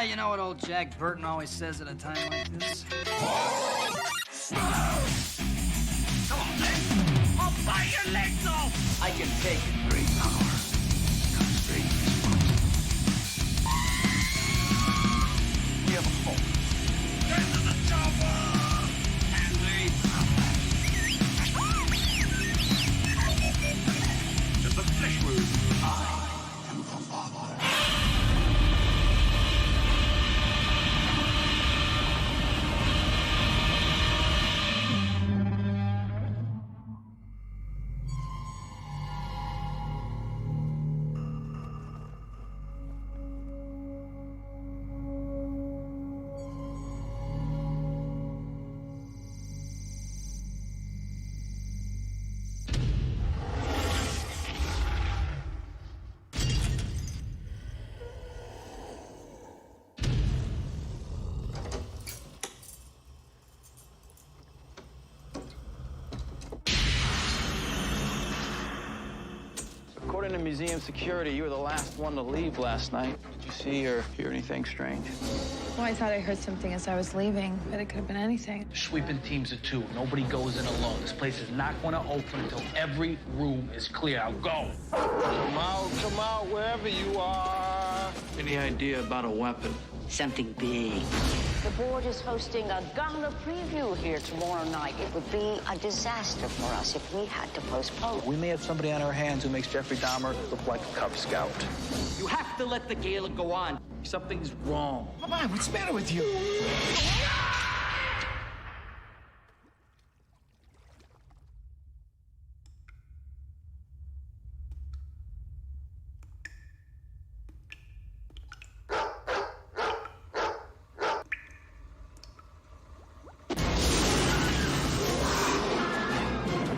You know what old Jack Burton always says at a time like this? Come on, then. I'll bite your legs off. I can take it. Great power comes great responsibility. We have a hope. Get to the chopper! And leave. To the flesh wound. I am the father. According to museum security, you were the last one to leave last night. Did you see or hear anything strange? Well, I thought I heard something as I was leaving, but it could have been anything. Sweeping teams of two. Nobody goes in alone. This place is not going to open until every room is clear. Now go. Come out, wherever you are. Any idea about a weapon? Something big. The board is hosting a gala preview here tomorrow night. It would be a disaster for us if we had to postpone. We may have somebody on our hands who makes Jeffrey Dahmer look like a Cub Scout. You have to let the gala go on. Something's wrong. Mama, what's the matter with you?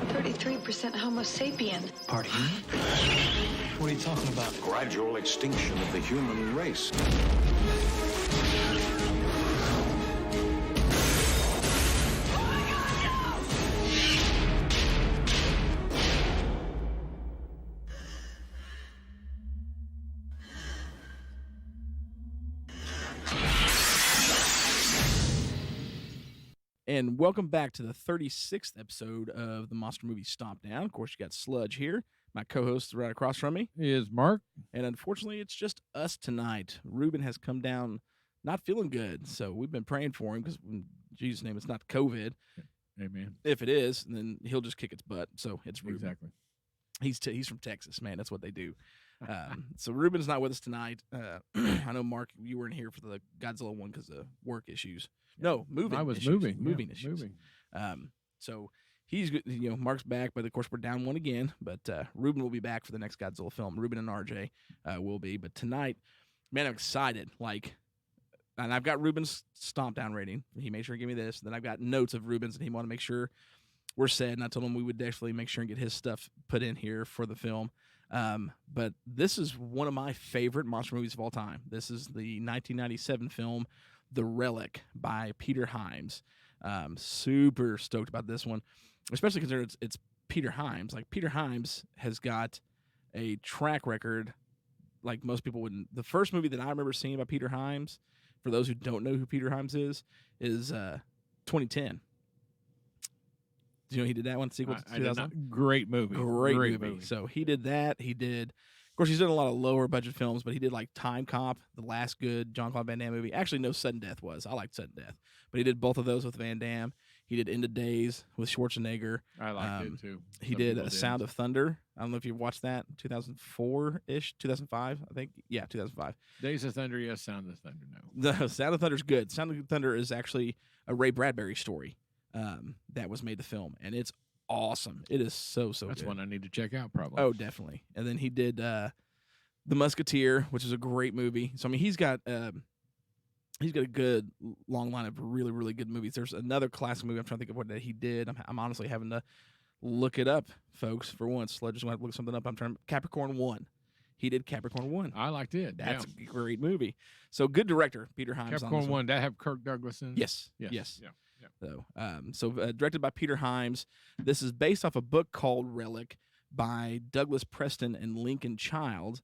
33% Homo sapien. Pardon me? What are you talking about? Gradual extinction of the human race. And welcome back to the 36th episode of the Monster Movie Stompdown. Of course, you got Sludge here. My co-host right across from me is Mark. And unfortunately, it's just us tonight. Ruben has come down not feeling good. So we've been praying for him because, in Jesus' name, it's not COVID. Amen. If it is, then he'll just kick its butt. So it's Ruben. Exactly. He's from Texas, man. That's what they do. So Ruben's not with us tonight. I know, Mark, you weren't here for the Godzilla one because of work issues. No, moving. I was issues. moving issues. Moving. So he's, Mark's back, but of course we're down one again. But Ruben will be back for the next Godzilla film. Ruben and RJ will be. But tonight, man, I'm excited. And I've got Ruben's Stompdown rating. He made sure to give me this. Then I've got notes of Ruben's, and he wanted to make sure we're set. And I told him we would definitely make sure and get his stuff put in here for the film. But this is one of my favorite monster movies of all time. This is the 1997 film, The Relic by Peter Hyams. Super stoked about this one, especially because it's Peter Hyams. Like, Peter Hyams has got a track record like most people wouldn't. The first movie that I remember seeing by Peter Hyams, for those who don't know who Peter Hyams is 2010. Do you know he did that one? Sequel to 2000? Great movie. Great movie. So he did that. He did, of course, he's done a lot of lower budget films, but he did like Time Cop, the last good Jean-Claude Van Damme movie. Actually, no, Sudden Death was. I liked Sudden Death. But he did both of those with Van Damme. He did End of Days with Schwarzenegger. I liked it too. He did A Sound of Thunder. I don't know if you've watched that. 2004-ish, 2005, I think. Yeah, 2005. Days of Thunder, yes. Sound of Thunder, no. The Sound of Thunder's good. Sound of Thunder is actually a Ray Bradbury story that was made the film, and it's awesome. It is so That's good. one I need to check out, probably. Oh, definitely. And then he did The Musketeer, which is a great movie. So I mean, he's got a good long line of really, really good movies. There's another classic movie I'm trying to think of what that he did. I'm honestly having to look it up, folks. For once, Sludge just want to look something up. I'm trying Capricorn 1. He did Capricorn 1. I liked it. That's a great movie. So good director, Peter Hyams. Capricorn 1. Did that have Kirk Douglas in it? Yes. Yeah. So directed by Peter Hyams. This is based off a book called Relic by Douglas Preston and Lincoln Child.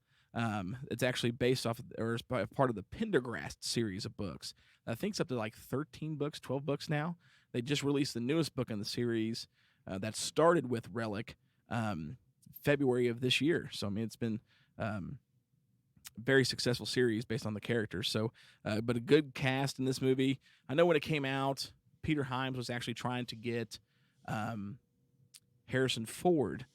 It's actually based off, or is part of the Pendergrast series of books. I think it's up to like 13 books, 12 books now. They just released the newest book in the series that started with Relic February of this year. So, I mean, it's been very successful series based on the characters. So, but a good cast in this movie. I know when it came out, Peter Hyams was actually trying to get Harrison Ford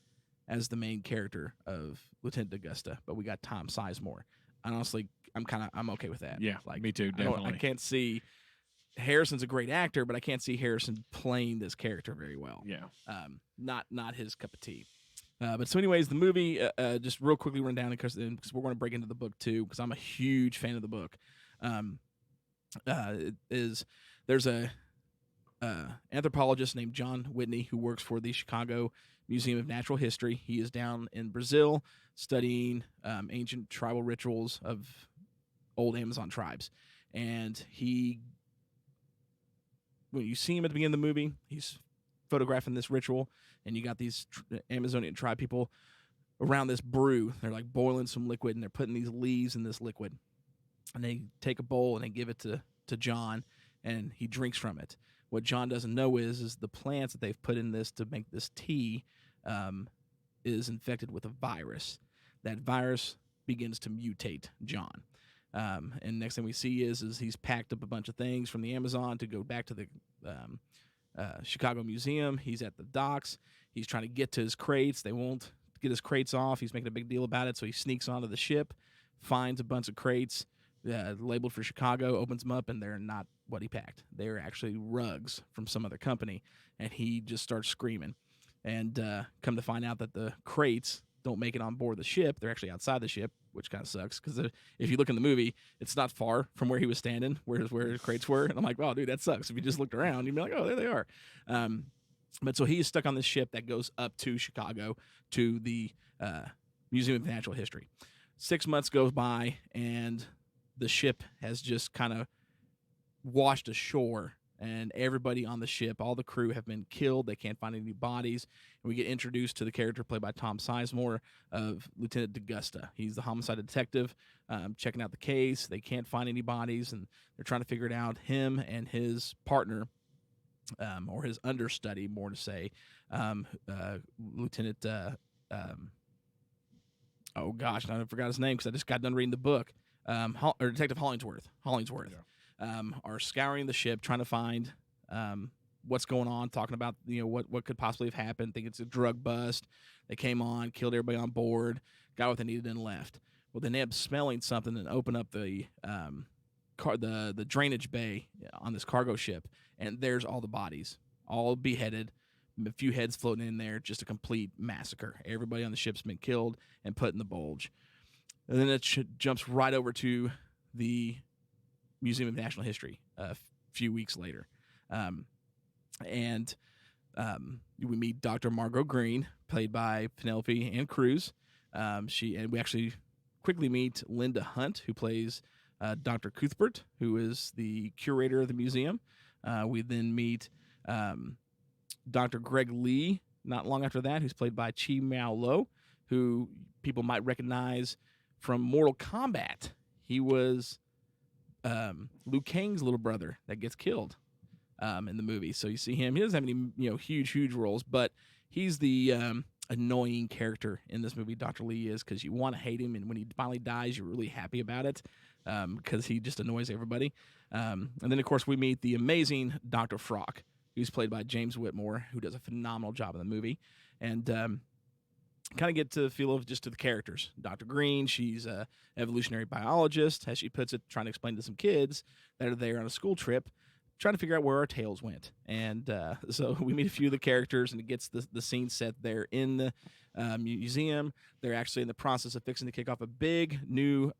as the main character of Lieutenant Augusta, but we got Tom Sizemore. And honestly, I'm okay with that. Yeah, like me too. Definitely. I can't see Harrison's a great actor, but I can't see Harrison playing this character very well. Yeah, not his cup of tea. But so, anyways, the movie, just real quickly run down because we're going to break into the book too, because I'm a huge fan of the book. There's a anthropologist named John Whitney who works for the Chicago Museum of Natural History. He is down in Brazil studying ancient tribal rituals of old Amazon tribes, and when you see him at the beginning of the movie, he's photographing this ritual, and you got these Amazonian tribe people around this brew. They're like boiling some liquid, and they're putting these leaves in this liquid, and they take a bowl and they give it to John, and he drinks from it. What John doesn't know is the plants that they've put in this to make this tea is infected with a virus. That virus begins to mutate John. And next thing we see is he's packed up a bunch of things from the Amazon to go back to the Chicago Museum. He's at the docks. He's trying to get to his crates. They won't get his crates off. He's making a big deal about it, so he sneaks onto the ship, finds a bunch of crates labeled for Chicago, opens them up, and they're not what he packed. They're actually rugs from some other company, and he just starts screaming. And come to find out that the crates don't make it on board the ship. They're actually outside the ship, which kind of sucks, because if you look in the movie, it's not far from where he was standing, where his crates were. And I'm like, wow, dude, that sucks. If you just looked around, you'd be like, oh, there they are. But so he is stuck on this ship that goes up to Chicago to the Museum of Natural History. 6 months goes by, and the ship has just kind of washed ashore, and everybody on the ship, all the crew, have been killed. They can't find any bodies. And we get introduced to the character played by Tom Sizemore of Lieutenant Augusta. He's the homicide detective checking out the case. They can't find any bodies, and they're trying to figure it out. Him and his partner, or his understudy, more to say, Lieutenant, oh gosh, I forgot his name because I just got done reading the book, or Detective Hollingsworth, are scouring the ship, trying to find what's going on, talking about what could possibly have happened. Think it's a drug bust. They came on, killed everybody on board, got what they needed, and left. Well, they end up smelling something and open up the drainage bay on this cargo ship, and there's all the bodies, all beheaded, a few heads floating in there, just a complete massacre. Everybody on the ship's been killed and put in the bulge. And then it jumps right over to the Museum of National History a few weeks later. And we meet Dr. Margot Green, played by Penelope Ann Cruz. And we actually quickly meet Linda Hunt, who plays Dr. Cuthbert, who is the curator of the museum. We then meet Dr. Greg Lee, not long after that, who's played by Chi Mao Lo, who people might recognize from Mortal Kombat. He was Liu Kang's little brother that gets killed in the movie. So you see him. He doesn't have any huge roles, but he's the annoying character in this movie. Dr. Lee is, because you want to hate him, and when he finally dies, you're really happy about it because he just annoys everybody. And then, of course, we meet the amazing Dr. Frock, who's played by James Whitmore, who does a phenomenal job in the movie. And kind of get to the feel of just to the characters. Dr. Green, she's a evolutionary biologist, as she puts it, trying to explain to some kids that are there on a school trip, trying to figure out where our tails went. And so we meet a few of the characters, and it gets the scene set there in the museum. They're actually in the process of fixing to kick off a big new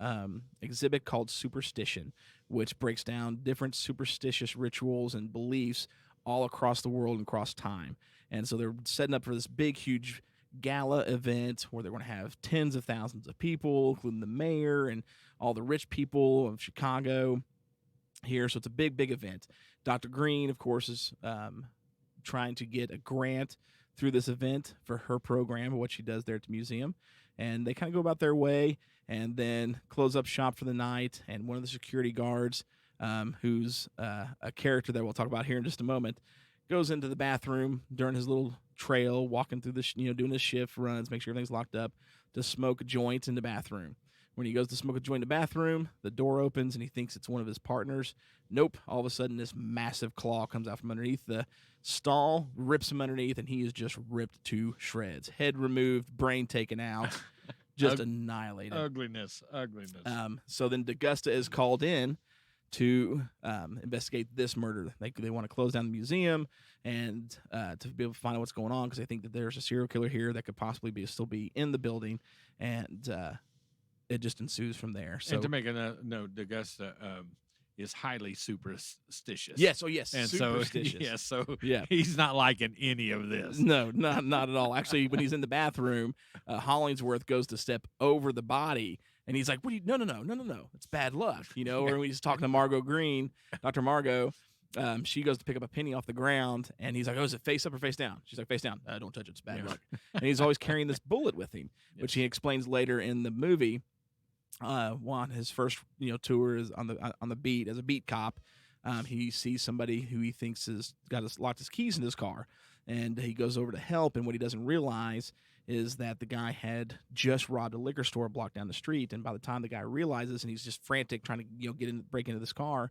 exhibit called Superstition, which breaks down different superstitious rituals and beliefs all across the world and across time. And so they're setting up for this big, huge gala event where they're going to have tens of thousands of people, including the mayor and all the rich people of Chicago here. So it's a big, big event. Dr. Green, of course, is trying to get a grant through this event for her program, what she does there at the museum. And they kind of go about their way, and then close up shop for the night. And one of the security guards, who's a character that we'll talk about here in just a moment, goes into the bathroom during his little trail, walking through the, doing his shift runs, make sure everything's locked up, to smoke a joint in the bathroom. When he goes to smoke a joint in the bathroom, the door opens and he thinks it's one of his partners. Nope. All of a sudden, this massive claw comes out from underneath the stall, rips him underneath, and he is just ripped to shreds. Head removed, brain taken out, just annihilated. Ugliness. So then D'Augusta is called in to investigate this murder. They want to close down the museum and to be able to find out what's going on, because they think that there's a serial killer here that could possibly still be in the building, and it just ensues from there. So and to make a note, D'Augusta is highly superstitious. Yes, and superstitious. So he's not liking any of this. No, not at all. Actually, when he's in the bathroom, Hollingsworth goes to step over the body, and he's like, "What? No, it's bad luck," Or when he's talking to Margot Green, Dr. Margot, she goes to pick up a penny off the ground, and he's like, "Oh, is it face up or face down?" She's like, "Face down." Don't touch it; it's bad luck. And he's always carrying this bullet with him, which he explains later in the movie. His first tour is on the beat as a beat cop. He sees somebody who he thinks has locked his keys in his car, and he goes over to help. And what he doesn't realize is that the guy had just robbed a liquor store a block down the street. And by the time the guy realizes, and he's just frantic trying to break into this car,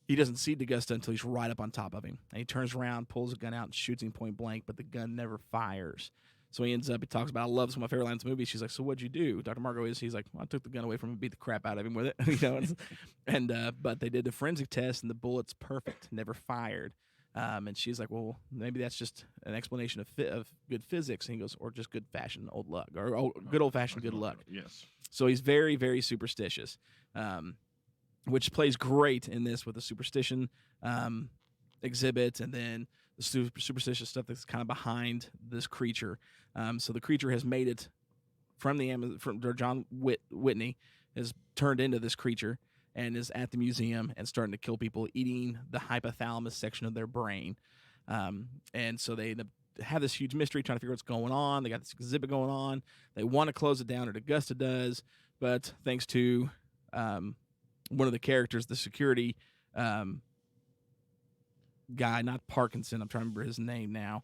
he doesn't see D'Augusta until he's right up on top of him. And he turns around, pulls a gun out, and shoots him point blank, but the gun never fires. So he talks about, I love some of my favorite lines in the movie. She's like, "So what'd you do?" Dr. Margot he's like, "Well, I took the gun away from him, beat the crap out of him with it." But they did the forensic test, and the bullet's perfect, never fired. And she's like, "Well, maybe that's just an explanation of good physics." And he goes, "Or just good fashioned old luck, or good old fashioned good luck." Yes. So he's very, very superstitious, which plays great in this with the superstition exhibit, and then the superstitious stuff that's kind of behind this creature. So the creature has made it from John Whitney has turned into this creature and is at the museum and starting to kill people, eating the hypothalamus section of their brain. And so they have this huge mystery trying to figure out what's going on. They got this exhibit going on. They want to close it down, or D'Augusta does, but thanks to one of the characters, the security guy, not Parkinson, I'm trying to remember his name now.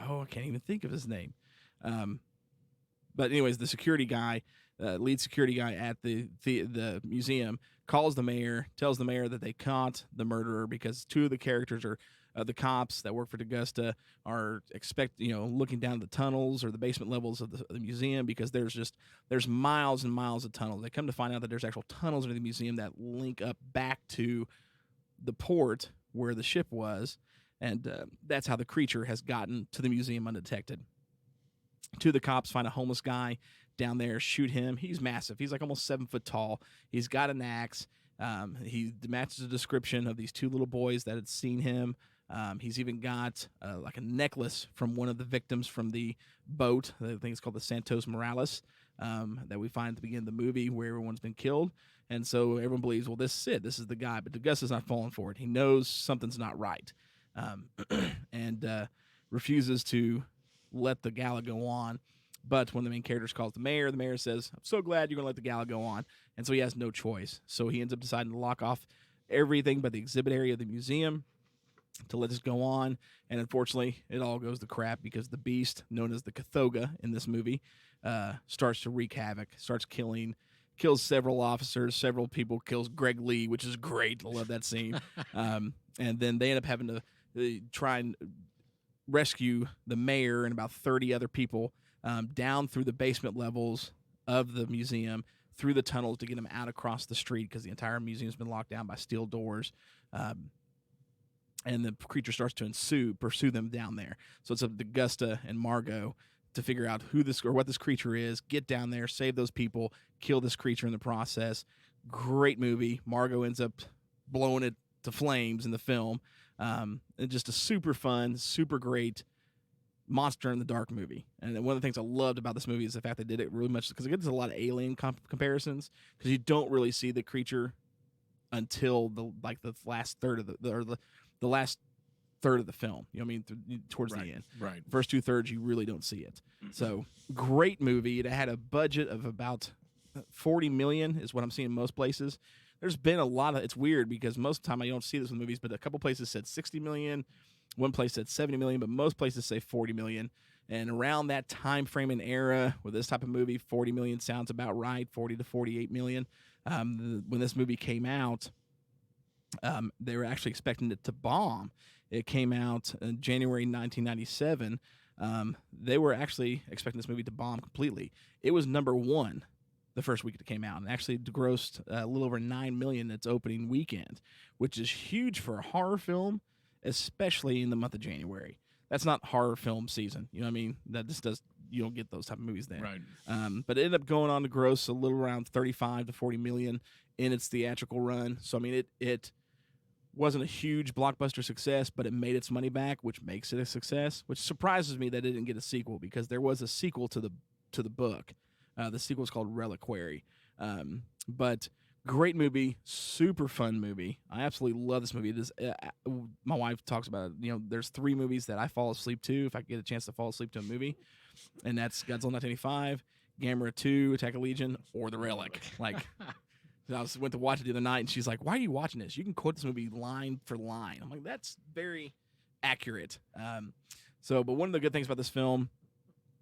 I can't even think of his name. But anyways, the security guy, lead security guy at the museum, calls the mayor, tells the mayor that they caught the murderer, because two of the characters are the cops that work for D'Augusta are looking down the tunnels or the basement levels of the museum, because there's miles and miles of tunnels. They come to find out that there's actual tunnels in the museum that link up back to the port where the ship was, and that's how the creature has gotten to the museum undetected. Two of the cops find a homeless guy down there, shoot him. He's massive. He's like almost 7 foot tall. He's got an axe. He matches the description of these two little boys that had seen him. He's even got like a necklace from one of the victims from the boat. I think it's called the Santos Morales, that we find at the beginning of the movie where everyone's been killed. And so everyone believes, well, this is it. This is the guy. But D'Augusta's not falling for it. He knows something's not right, and refuses to let the gala go on. But when the main character calls the mayor says, "I'm so glad you're going to let the gala go on." And so he has no choice. So he ends up deciding to lock off everything but the exhibit area of the museum to let this go on. And unfortunately, it all goes to crap, because the beast, known as the Kothoga in this movie, starts to wreak havoc, kills several officers, several people, kills Greg Lee, which is great. I love that scene. And then they end up having to try and rescue the mayor and about 30 other people down through the basement levels of the museum, through the tunnels, to get them out across the street, because the entire museum's been locked down by steel doors. And the creature starts to pursue them down there. So it's up to D'Augusta and Margot to figure out what this creature is, get down there, save those people, kill this creature in the process. Great movie. Margot ends up blowing it to flames in the film. And just a super fun, super great monster in the dark movie. And one of the things I loved about this movie is the fact they did it really much, because it gets a lot of Alien comparisons, because you don't really see the creature until the last third of the last third of the film. You know what I mean? Towards the end. Right. First 2/3, you really don't see it. So great movie. It had a budget of about $40 million is what I'm seeing in most places. There's been a lot of, it's weird because most of the time I don't see this in movies, but a couple places said 60 million, one place said 70 million, but most places say 40 million. And around that time frame and era with this type of movie, 40 million sounds about right, 40 to 48 million. When this movie came out, they were actually expecting it to bomb. It came out in January 1997. They were actually expecting this movie to bomb completely. It was number one the first week it came out, and actually grossed a little over $9 million its opening weekend, which is huge for a horror film, especially in the month of January. That's not horror film season, you know what I mean? That just does, you don't get those type of movies then. Right. But it ended up going on to gross a little around 35 to 40 million in its theatrical run. So I mean, it wasn't a huge blockbuster success, but it made its money back, which makes it a success. Which surprises me that it didn't get a sequel, because there was a sequel to the book. The sequel is called Reliquary. But great movie, super fun movie. I absolutely love this movie. It is. My wife talks about it. You know, there's 3 movies that I fall asleep to if I get a chance to fall asleep to a movie, and that's Godzilla 1985, Gamera 2, Attack of Legion, or The Relic. Like, I went to watch it the other night, and she's like, "Why are you watching this? You can quote this movie line for line." I'm like, "That's very accurate." But one of the good things about this film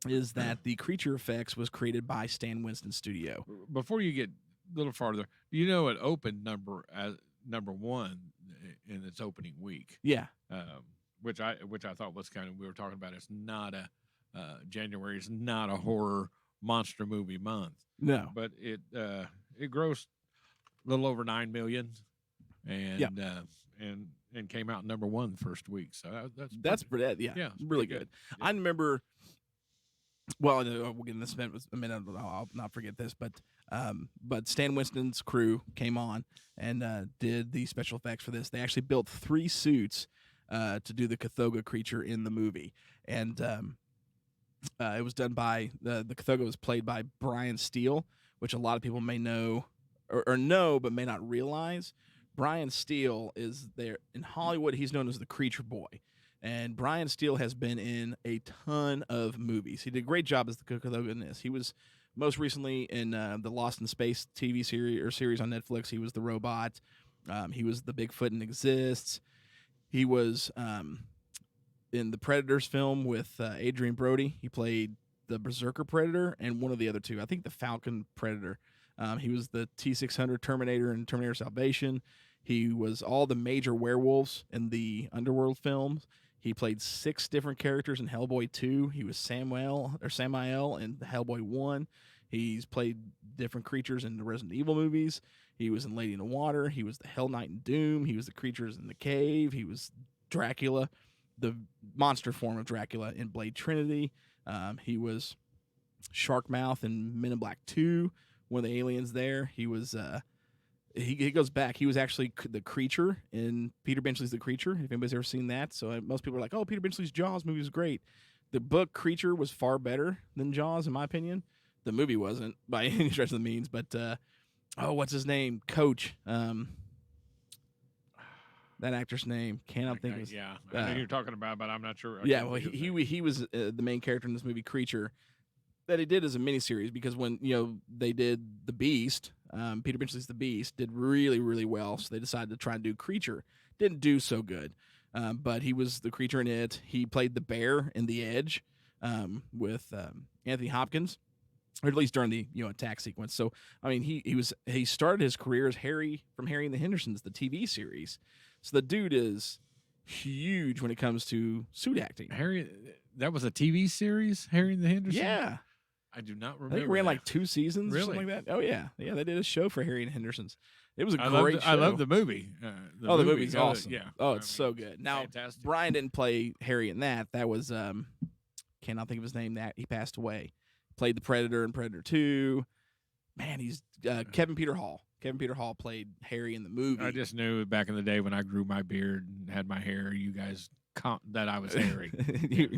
is that the creature effects was created by Stan Winston Studio. Before you get a little farther, you know, it opened number one in its opening week. Yeah. Which I thought was kind of, we were talking about, it's not a January is not a horror monster movie month. No. But it grossed a little over 9 million, and and came out number one the first week. So that's pretty, really good. Yeah. I remember. Well, we'll get in this in a minute. I'll not forget this, but Stan Winston's crew came on and did the special effects for this. They actually built 3 suits to do the Kothoga creature in the movie, and it was done by the Kothoga was played by Brian Steele, which a lot of people may know or know but may not realize. Brian Steele is there in Hollywood. He's known as the Creature Boy. And Brian Steele has been in a ton of movies. He did a great job as the Kothoga in this. He was most recently in the Lost in Space TV series on Netflix. He was the robot. He was the Bigfoot in Exists. He was in the Predators film with Adrian Brody. He played the Berserker Predator and one of the other 2. I think the Falcon Predator. He was the T-600 Terminator in Terminator Salvation. He was all the major werewolves in the Underworld films. He played 6 different characters in Hellboy 2. He was Samael in Hellboy 1. He's played different creatures in the Resident Evil movies. He was in Lady in the Water. He was the Hell Knight in Doom. He was the creatures in the cave. He was Dracula, the monster form of Dracula in Blade Trinity. He was Sharkmouth in Men in Black 2, one of the aliens there. He was... He goes back. He was actually the creature in Peter Benchley's The Creature, if anybody's ever seen that. So most people are like, oh, Peter Benchley's Jaws movie was great. The book Creature was far better than Jaws, in my opinion. The movie wasn't by any stretch of the means. But, what's his name? Coach. That actor's name. Cannot think of his... Yeah, I know who you're talking about, but I'm not sure. Well, he was the main character in this movie, Creature, that he did as a miniseries, because when, they did The Beast... Peter Benchley's The Beast did really, really well, so they decided to try and do Creature. Didn't do so good, but he was the creature in it. He played the bear in The Edge with Anthony Hopkins, or at least during the attack sequence. So I mean, he started his career as Harry from Harry and the Hendersons, the TV series. So the dude is huge when it comes to suit acting. Harry, that was a TV series, Harry and the Hendersons? Yeah. I do not remember. I think it ran like 2 seasons or Really? something like that. Oh, yeah. Yeah, they did a show for Harry and Hendersons. It was a great show. I love the movie. The movie's awesome. Yeah. Oh, it's so good. Now, fantastic. Brian didn't play Harry in that. That was, cannot think of his name. That he passed away. Played the Predator in Predator 2. Man, he's Kevin Peter Hall. Kevin Peter Hall played Harry in the movie. I just knew back in the day when I grew my beard and had my hair, you guys that I was Harry.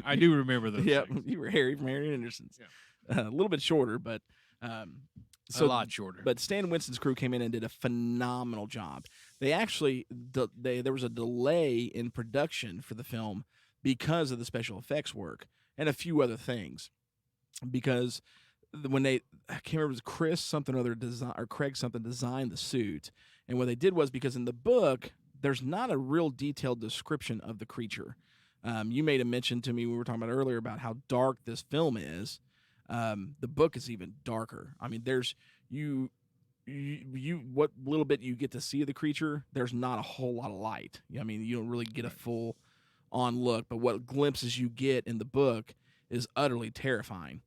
I do remember those. Yep, things. you were Harry from Harry and Hendersons. Yeah. A little bit shorter, but a lot shorter. But Stan Winston's crew came in and did a phenomenal job. They actually there was a delay in production for the film because of the special effects work and a few other things. Because when I can't remember, it was Chris something or other or Craig something designed the suit, and what they did was, because in the book there's not a real detailed description of the creature. You made a mention to me, we were talking about earlier, about how dark this film is. The book is even darker. I mean, there's you what little bit you get to see of the creature, there's not a whole lot of light. I mean, you don't really get a full on look, but what glimpses you get in the book is utterly terrifying.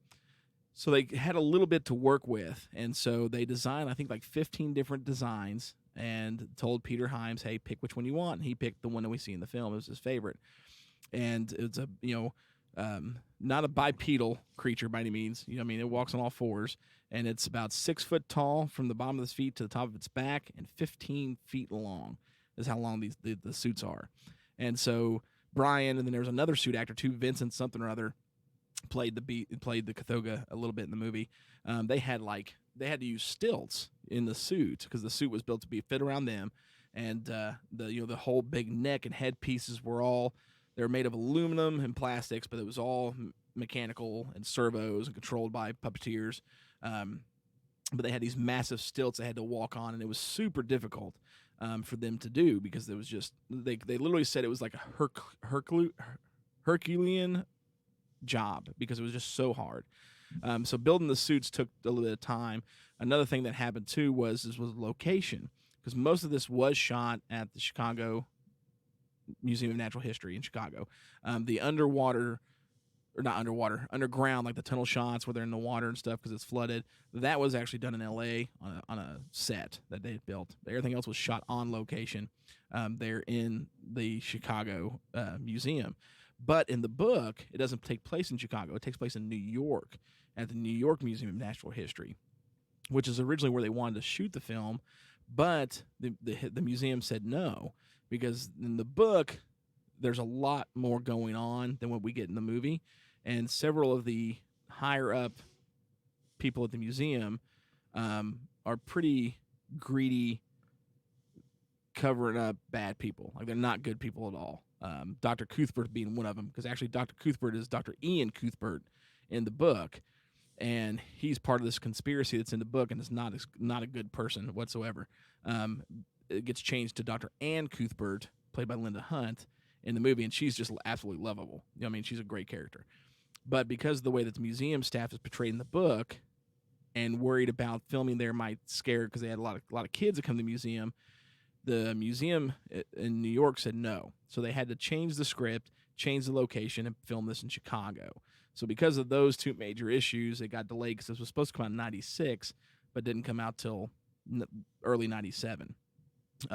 So they had a little bit to work with, and so they designed, I think, like 15 different designs, and told Peter Hyams, hey, pick which one you want, and he picked the one that we see in the film. It was his favorite. And it's a, not a bipedal creature by any means. I mean, it walks on all fours, and it's about 6 foot tall from the bottom of its feet to the top of its back, and 15 feet long is how long the suits are. And so Brian, and then there was another suit actor too, Vincent something or other, played the Kothoga a little bit in the movie. They had to use stilts in the suit because the suit was built to be fit around them, and the whole big neck and head pieces they were made of aluminum and plastics, but it was all mechanical and servos and controlled by puppeteers. But they had these massive stilts they had to walk on, and it was super difficult for them to do because it was just they literally said it was like a Herculean job because it was just so hard. So building the suits took a little bit of time. Another thing that happened too was location, because most of this was shot at the Chicago Museum of Natural History in Chicago. The underground, like the tunnel shots where they're in the water and stuff because it's flooded, that was actually done in L.A. on a set that they had built. Everything else was shot on location there in the Chicago museum. But in the book, it doesn't take place in Chicago. It takes place in New York at the New York Museum of Natural History, which is originally where they wanted to shoot the film, but the museum said no, because in the book, there's a lot more going on than what we get in the movie, and several of the higher-up people at the museum are pretty greedy, covering up bad people. Like, they're not good people at all. Dr. Cuthbert being one of them, because actually Dr. Cuthbert is Dr. Ian Cuthbert in the book, and he's part of this conspiracy that's in the book, and is not a good person whatsoever. It gets changed to Dr. Ann Cuthbert, played by Linda Hunt, in the movie, and she's just absolutely lovable. I mean, she's a great character. But because of the way that the museum staff is portrayed in the book, and worried about filming there might scare, because they had a lot of kids that come to the museum in New York said no. So they had to change the script, change the location, and film this in Chicago. So because of those two major issues, it got delayed, because this was supposed to come out in 96, but didn't come out till early 97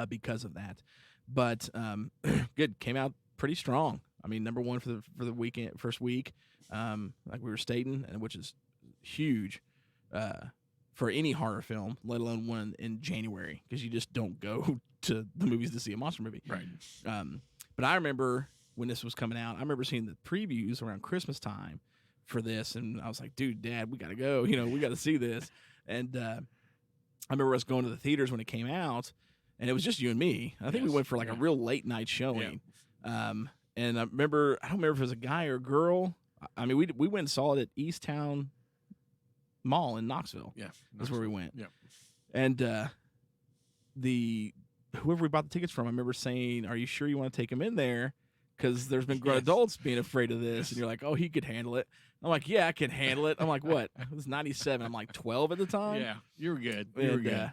because of that. But good, came out pretty strong. I mean, number one for the weekend, first week, like we were stating, and which is huge for any horror film, let alone one in January, because you just don't go to the movies to see a monster movie. Right. But I remember when this was coming out, I remember seeing the previews around Christmas time for this, and I was like, dude, Dad, we got to go. We got to see this. And I remember us going to the theaters when it came out, and it was just you and me. I think we went for like a real late night showing. Yeah. And I don't remember if it was a guy or a girl. I mean, we went and saw it at Easttown Mall in Knoxville. Yeah. That's where we went. Yeah. And whoever we bought the tickets from, I remember saying, are you sure you want to take him in there? Because there's been grown adults being afraid of this. And you're like, oh, he could handle it. I'm like, yeah, I can handle it. I'm like, what? It was 97. I'm like 12 at the time. Yeah, you were good. You were good.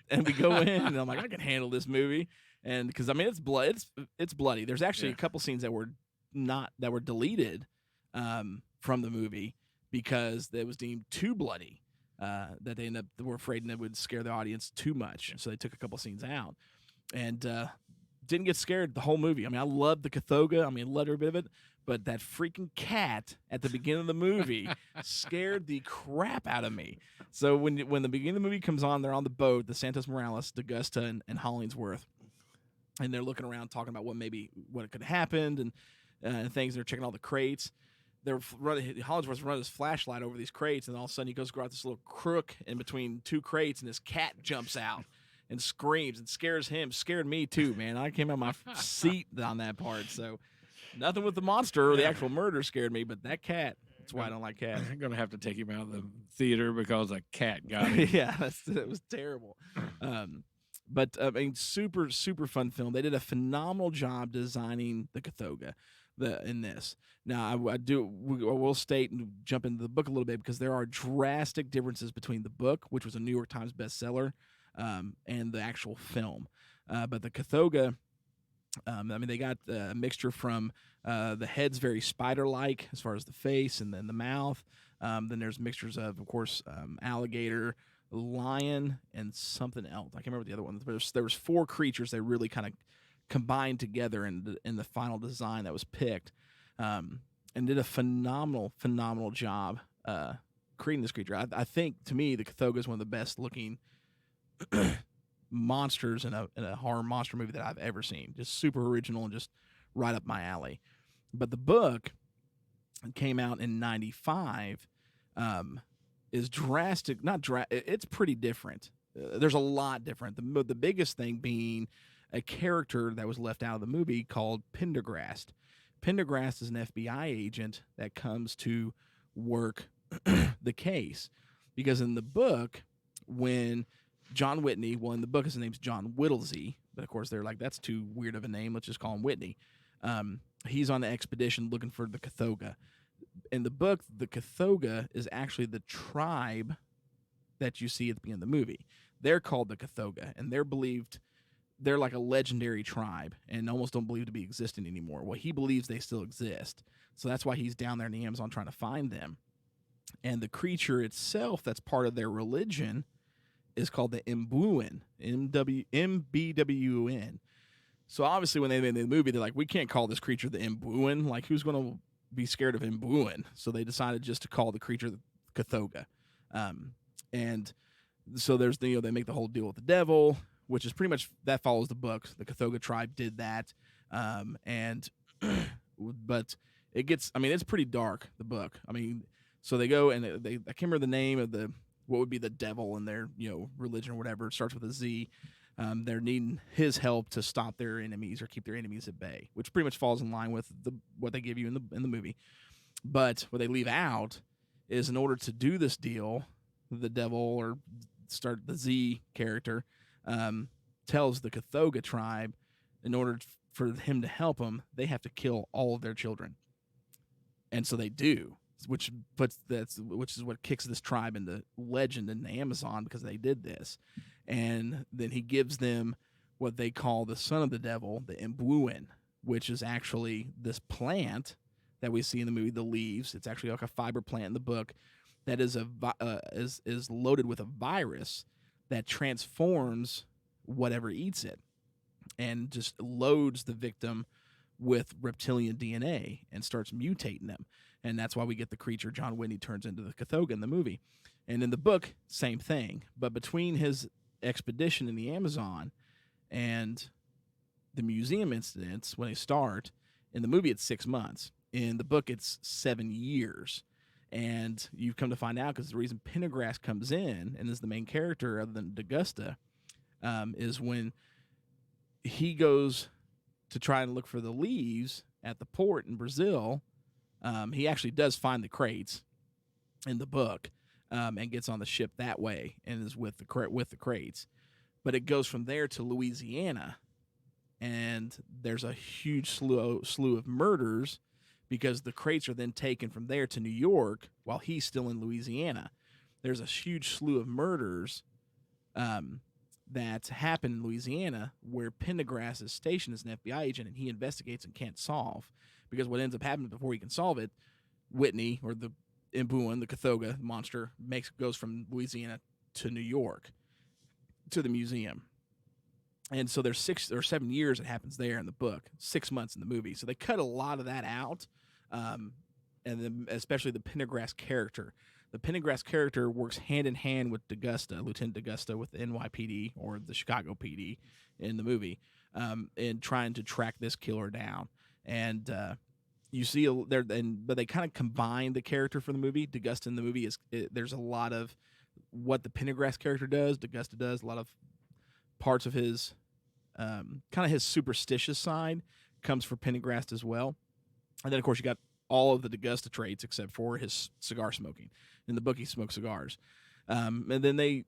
And we go in, and I'm like, I can handle this movie. And because, I mean, it's bloody. There's actually a couple scenes that were deleted from the movie because it was deemed too bloody, that they were afraid it would scare the audience too much. Yeah. So they took a couple scenes out. And didn't get scared the whole movie. I mean, I loved the Kothoga. I mean, I loved every bit of it. But that freaking cat at the beginning of the movie scared the crap out of me. So when the beginning of the movie comes on, they're on the boat, the Santos Morales, D'Augusta, and Hollingsworth. And they're looking around talking about what could have happened and things. They're checking all the crates. Hollingsworth's running his flashlight over these crates, and all of a sudden he goes across this little crook in between two crates, and this cat jumps out and screams and scares him. Scared me too, man. I came out my seat on that part. So nothing with the monster or the actual murder scared me, but that cat. That's why I don't like cats. I'm going to have to take him out of the theater because a cat got him. Yeah, it was terrible. But I mean, super, super fun film. They did a phenomenal job designing the Kothoga in this. Now, I will state and jump into the book a little bit because there are drastic differences between the book, which was a New York Times bestseller, and the actual film. But the Kothoga, I mean, they got a mixture from the head's very spider-like as far as the face and then the mouth. Then there's mixtures of course, alligator, lion, and something else. I can't remember the other one. But there was 4 creatures they really kind of combined together in the final design that was picked, and did a phenomenal job creating this creature. I think, to me, the Kothoga is one of the best looking monsters in a horror monster movie that I've ever seen. Just super original and just right up my alley. But the book came out in 95. Is drastic, it's pretty different. There's a lot different. The biggest thing being a character that was left out of the movie called Pendergrast. Pendergrast is an FBI agent that comes to work the case. Because in the book, when John Whitney, well, in the book his name's John Whittlesey, but of course they're like, that's too weird of a name, let's just call him Whitney. He's on the expedition looking for the Kothoga. In the book, the Kothoga is actually the tribe that you see at the beginning of the movie. They're called the Kothoga, and they're like a legendary tribe and almost don't believe to be existing anymore. Well, he believes they still exist. So that's why he's down there in the Amazon trying to find them. And the creature itself that's part of their religion is called the Mbwun, M-B-W-U-N. So obviously when they made the movie, they're like, we can't call this creature the Mbwun. Like, who's going to be scared of Mbwun? So they decided just to call the creature the Kothoga. And so there's they make the whole deal with the devil, which is pretty much, that follows the book. The Kothoga tribe did that. But it gets, I mean, it's pretty dark, the book. I mean, so they go and I can't remember the name of what would be the devil in their, religion or whatever. It starts with a Z. They're needing his help to stop their enemies or keep their enemies at bay, which pretty much falls in line with what they give you in the movie. But what they leave out is, in order to do this deal, the devil, or start the Z character, tells the Kothoga tribe, in order for him to help them, they have to kill all of their children. And so they do, which is what kicks this tribe into legend in the Amazon, because they did this. And then he gives them what they call the son of the devil, the Mbwun, which is actually this plant that we see in the movie, the leaves. It's actually like a fiber plant in the book that is is loaded with a virus that transforms whatever eats it and just loads the victim with reptilian DNA and starts mutating them. And that's why we get the creature John Whitney turns into the Kothoga in the movie. And in the book, same thing. But between his expedition in the Amazon and the museum incidents, when they start, in the movie it's 6 months. In the book it's 7 years. And you've come to find out, because the reason Pendergrast comes in and is the main character other than D'Augusta, is when he goes to try and look for the leaves at the port in Brazil. He actually does find the crates in the book, and gets on the ship that way and is with the crates. But it goes from there to Louisiana, and there's a huge slew of murders, because the crates are then taken from there to New York while he's still in Louisiana. There's a huge slew of murders that happen in Louisiana, where Pendergrast is stationed as an FBI agent, and he investigates and can't solve. Because what ends up happening before he can solve it, Whitney, or the Mbwun, the Kothoga monster, goes from Louisiana to New York to the museum. And so there's 6 or 7 years it happens there in the book, 6 months in the movie. So they cut a lot of that out, and then especially the Pendergrast character. The Pendergrast character works hand in hand with D'Augusta, Lieutenant D'Augusta with the NYPD, or the Chicago PD in the movie, in trying to track this killer down. And you see but they kind of combine the character for the movie. D'Augusta in the movie there's a lot of what the Pendergrass character does. D'Augusta does a lot of parts of his kind of his superstitious side comes for Pendergrast as well. And then of course you got all of the D'Augusta traits except for his cigar smoking. In the book, he smokes cigars. And then they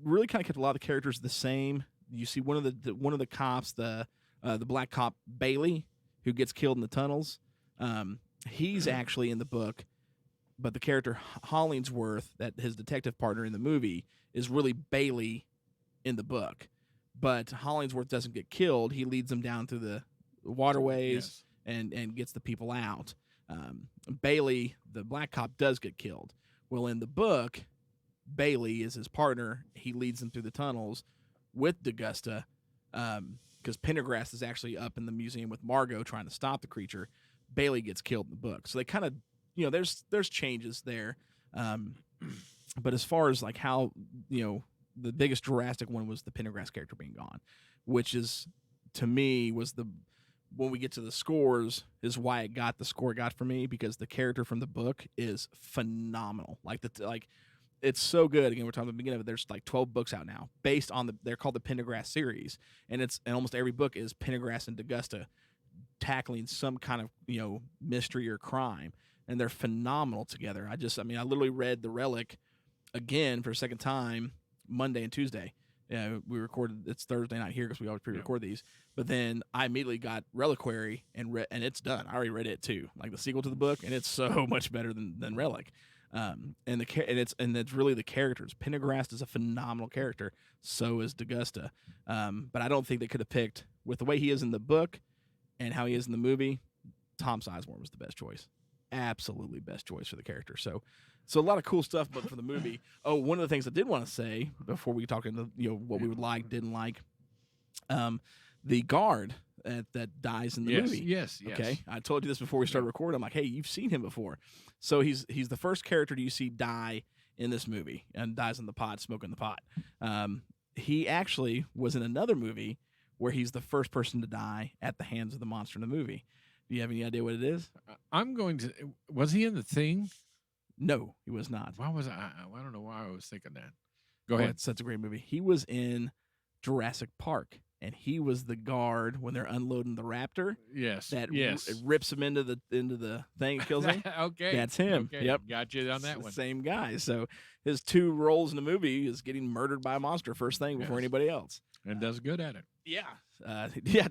really kind of kept a lot of the characters the same. You see one of the cops, the black cop Bailey, who gets killed in the tunnels. He's actually in the book, but the character Hollingsworth, that his detective partner in the movie, is really Bailey in the book. But Hollingsworth doesn't get killed. He leads them down through the waterways and gets the people out. Bailey, the black cop, does get killed. Well, in the book, Bailey is his partner. He leads them through the tunnels with D'Augusta because Pendergrast is actually up in the museum with Margot trying to stop the creature. Bailey gets killed in the book. So they kind of, there's changes there. But as far as like how, the biggest drastic one was the Pendergrast character being gone, which is, to me, was when we get to the scores, is why it got the score it got for me, because the character from the book is phenomenal. It's so good. Again, we're talking at the beginning of it. There's like 12 books out now based on they're called the Pendergrast series, and almost every book is Pendergrast and D'Augusta tackling some kind of mystery or crime, and they're phenomenal together. I literally read the Relic again for a second time Monday and Tuesday. We recorded. It's Thursday night here because we always pre-record these. But then I immediately got Reliquary and it's done. I already read it too, like the sequel to the book, and it's so much better than Relic. And it's really the characters. Pendergrast is a phenomenal character. So is D'Augusta. But I don't think they could have picked, with the way he is in the book and how he is in the movie, Tom Sizemore was the best choice. Absolutely best choice for the character. So a lot of cool stuff, but for the movie. Oh, one of the things I did want to say before we talk into what we would like, didn't like, the guard that dies in the movie. Yes. Okay, I told you this before we started recording. I'm like, hey, you've seen him before. So he's the first character you see die in this movie and dies in the pot, smoking the pot. He actually was in another movie where he's the first person to die at the hands of the monster in the movie. Do you have any idea what it is? Was he in The Thing? No, he was not. Why was I don't know why I was thinking that. Go ahead. It's such a great movie. He was in Jurassic Park, and he was the guard when they're unloading the raptor. Yes. It rips him into the thing and kills him. Okay. That's him. Okay. Yep. Got you on that It's one. the same guy. So his two roles in the movie is getting murdered by a monster first thing before anybody else. And does good at it. Yeah.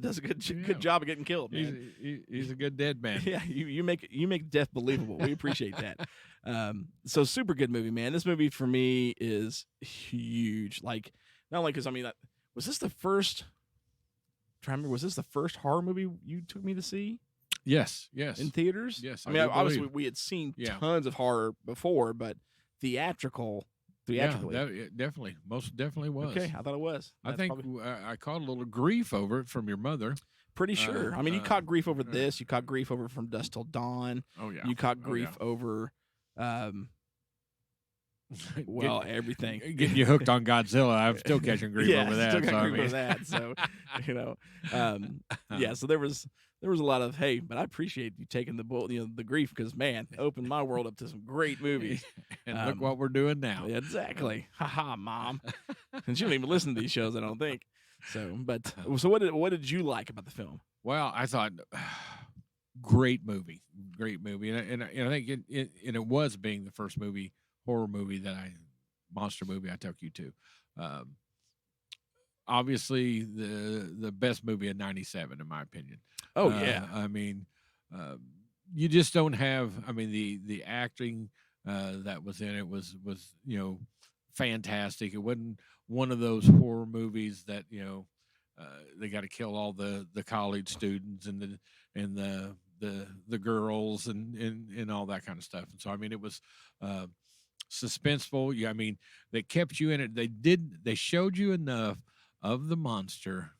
Does a good job of getting killed, man. He's a good dead man. Yeah, you make death believable. We appreciate that. So super good movie, man. This movie for me is huge. Like, not only because was this the first? Was this the first horror movie you took me to see? Yes. In theaters. Yes. Obviously we had seen tons of horror before, but theatrically. Yeah, it definitely, most definitely was. Okay, I thought it was. I think I caught a little grief over it from your mother. Pretty sure. You caught grief over this. You caught grief over From Dusk Till Dawn. Oh yeah. You caught grief over, everything. Getting you hooked on Godzilla. I'm still catching grief over that. Still got grief over that. So, So there was a lot of, hey, but I appreciate you taking the grief, because man, it opened my world up to some great movies. And look what we're doing now. Exactly. Ha Mom. And she don't even listen to these shows, I don't think. So what did you like about the film? Well, I thought great movie, and I think it was being the first horror movie monster movie I took you to. Obviously the best movie in '97, in my opinion. Oh yeah. You just don't have. The acting that was in it was fantastic. It wasn't one of those horror movies that they got to kill all the college students and the girls and all that kind of stuff. And so it was suspenseful. Yeah, they kept you in it. They showed you enough of the monster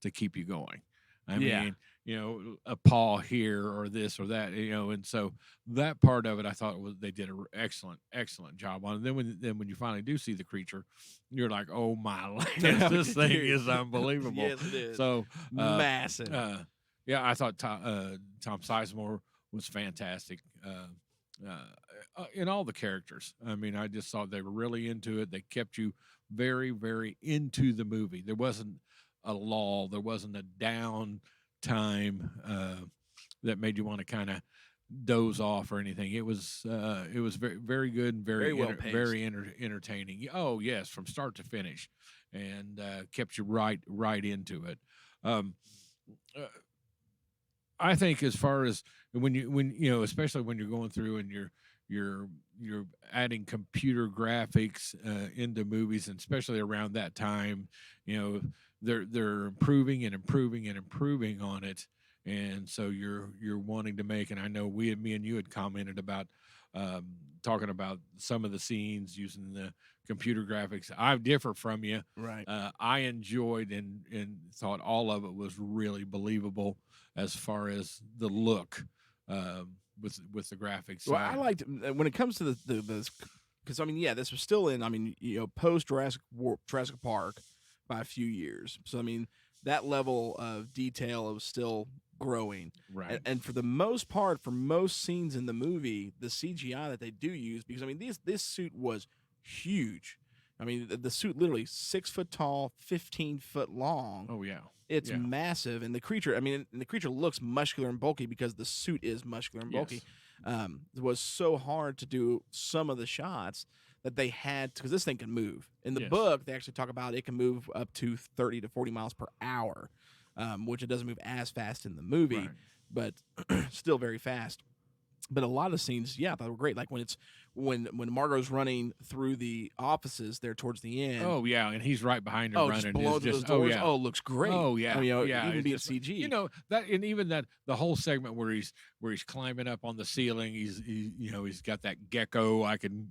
to keep you going. A paw here or this or that, and so that part of it, I thought they did an excellent job on it. Then when you finally do see the creature, you're like, oh my land, this thing is unbelievable. Yes, it is. So massive. I thought Tom Sizemore was fantastic. In all the characters. I mean, I just thought they were really into it. They kept you very, very into the movie. There wasn't a lull. There wasn't a down time that made you want to kind of doze off or anything. It was very, very good and very Very well paced. very entertaining. Oh yes, from start to finish, and kept you right into it. I think as far as when you know, especially when you're going through and you're adding computer graphics into movies, and especially around that time, you know, they're improving and improving and improving on it, and so you're wanting to make. And I know me and you had commented about talking about some of the scenes using the computer graphics. I differ from you. Right. I enjoyed and thought all of it was really believable as far as the look with the graphics. Well, I liked when it comes to the because I mean, yeah, this was still in. I mean, you know, post Jurassic Park by a few years. So I mean, that level of detail was still growing. Right. And for the most part, for most scenes in the movie, the CGI that they do use, because I mean, this suit was huge. I mean, the suit literally 6 foot tall, 15 foot long. Oh yeah. It's massive, and the creature. I mean, the creature looks muscular and bulky because the suit is muscular and bulky. Yes. It was so hard to do some of the shots that they had because this thing can move. In the book, they actually talk about it can move up to 30 to 40 miles per hour, which it doesn't move as fast in the movie, but still very fast. But a lot of scenes, I thought were great. Like when Margot's running through the offices there towards the end. Oh yeah, and he's right behind her running. Just blowing through those doors. Oh, it looks great. Oh yeah, I mean, yeah. Even being just, CG. You know that, and even that the whole segment where he's climbing up on the ceiling. He's got that gecko. I can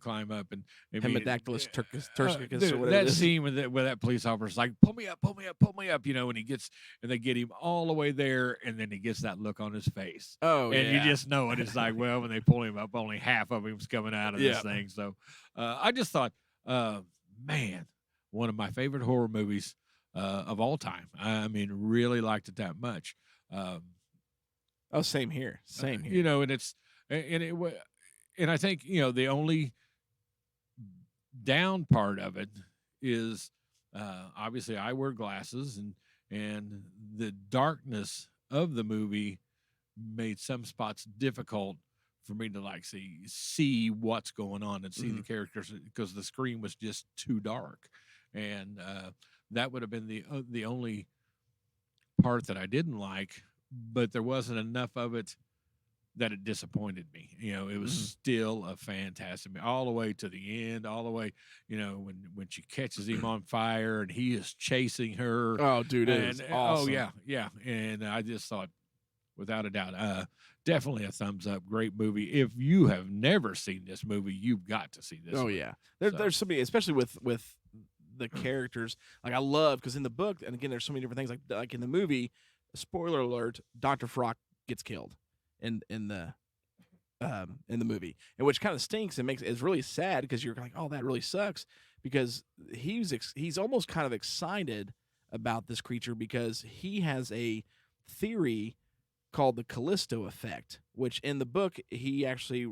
climb up and Hemidactylus turcus or whatever. That scene where that police officer's like, pull me up. You know, and they get him all the way there, and then he gets that look on his face. Oh, and you just know it. It's like, well, when they pull him up, only half of him's coming out of this thing. So I just thought, man, one of my favorite horror movies of all time. I mean, really liked it that much. Same here. You know, and I think, you know, the only down part of it is obviously I wear glasses, and the darkness of the movie made some spots difficult for me to like see what's going on and see the characters, because the screen was just too dark, and that would have been the only part that I didn't like. But there wasn't enough of it that it disappointed me. You know, it was still a fantastic, all the way to the end, all the way, you know, when she catches him on fire and he is chasing her. Oh, dude, it is awesome. Oh, yeah. And I just thought, without a doubt, definitely a thumbs up. Great movie. If you have never seen this movie, you've got to see this. Oh, movie. yeah. There's somebody, especially with the characters, like I love, because in the book, and again, there's so many different things, like in the movie, spoiler alert, Dr. Frock gets killed in the movie, and which kind of stinks and it's really sad, because you're like, oh, that really sucks, because he's almost kind of excited about this creature, because he has a theory called the Callisto effect, which in the book he actually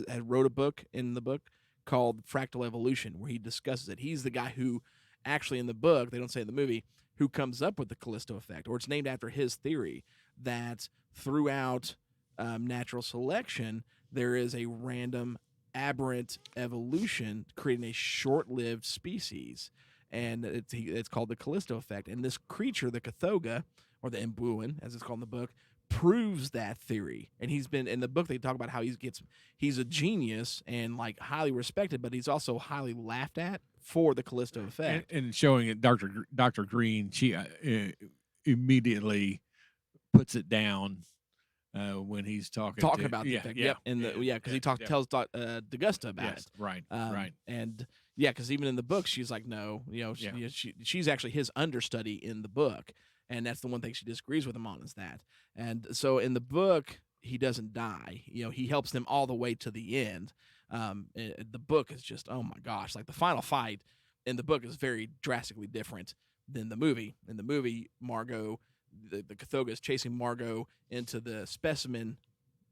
had wrote a book in the book called Fractal Evolution, where he discusses it. He's the guy who actually in the book, they don't say in the movie, who comes up with the Callisto effect, or it's named after his theory that throughout natural selection, there is a random aberrant evolution creating a short-lived species, and it's called the Callisto effect. And this creature, the Kothoga, or the Imbuin, as it's called in the book, proves that theory. And he's been in the book, they talk about how he's a genius and like highly respected, but he's also highly laughed at for the Callisto effect. And showing it, Dr. Green, she immediately puts it down when he's talking about the effect. Yep. Because he tells D'Augusta about it. Right. And because even in the book, she's like, no, she's actually his understudy in the book. And that's the one thing she disagrees with him on, is that. And so in the book, he doesn't die. You know, he helps them all the way to the end. The book is just, oh my gosh, like the final fight in the book is very drastically different than the movie. In the movie, Margot the Kothoga is chasing Margot into the specimen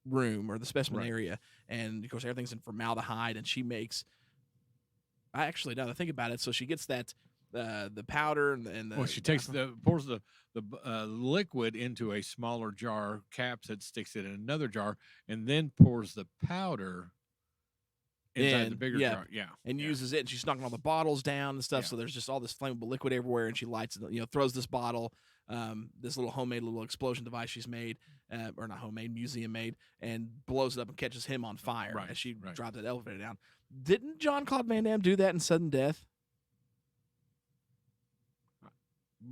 room or the specimen area, and of course everything's in formaldehyde, and she makes. I actually, now that I think about it, so she gets that the powder and the. Well, she pours the liquid into a smaller jar, caps it, sticks it in another jar, and then pours the powder inside the bigger jar. Yeah, and uses it, and she's knocking all the bottles down and stuff. So there's just all this flammable liquid everywhere, and she lights it. Throws this bottle, this little homemade little explosion device she's made, or not homemade, museum made, and blows it up and catches him on fire as she drops that elevator down. Didn't Jean-Claude Van Damme do that in Sudden Death?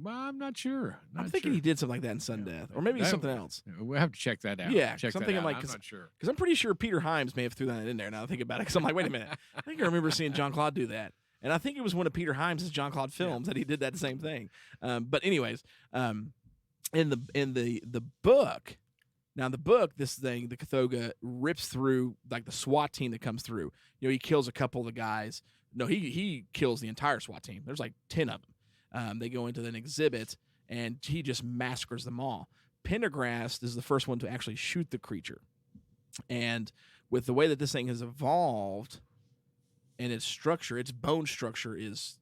I'm not sure. I'm thinking he did something like that in Sudden Death, or maybe something else. We'll have to check that out. Yeah, check I'm thinking I'm not sure because I'm pretty sure Peter Hyams may have threw that in there. Now I think about it, because I'm like, wait a minute, I think I remember seeing Jean-Claude do that, and I think it was one of Peter Hyams' Jean-Claude films that he did that same thing. But anyways, in the book. Now, in the book, the Kothoga rips through, like, the SWAT team that comes through. He kills a couple of the guys. No, he kills the entire SWAT team. There's like 10 of them. They go into an exhibit, and he just massacres them all. Pendergast is the first one to actually shoot the creature. And with the way that this thing has evolved and its structure, its bone structure is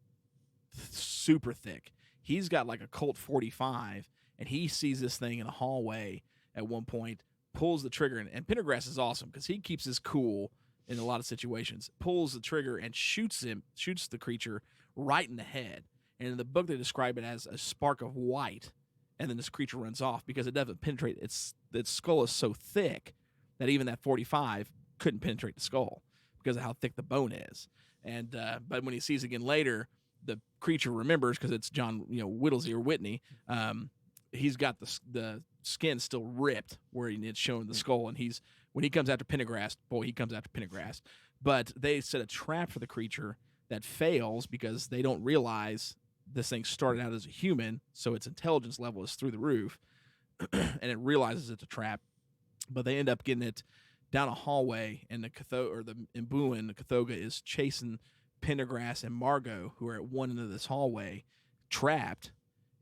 super thick. He's got like a Colt 45, and he sees this thing in a hallway at one point, pulls the trigger, and Pendergast is awesome because he keeps his cool in a lot of situations, pulls the trigger and shoots the creature right in the head. And in the book, they describe it as a spark of white, and then this creature runs off because it doesn't penetrate. Its skull is so thick that even that 45 couldn't penetrate the skull because of how thick the bone is. And but when he sees it again later, the creature remembers, because it's John Whittlesey or Whitney. He's got the skin still ripped where it's showing the skull, and when he comes after Pendergast, he comes after Pendergast. But they set a trap for the creature that fails because they don't realize this thing started out as a human, so its intelligence level is through the roof, and it realizes it's a trap. But they end up getting it down a hallway, and the Kothoga is chasing Pendergast and Margot, who are at one end of this hallway, trapped.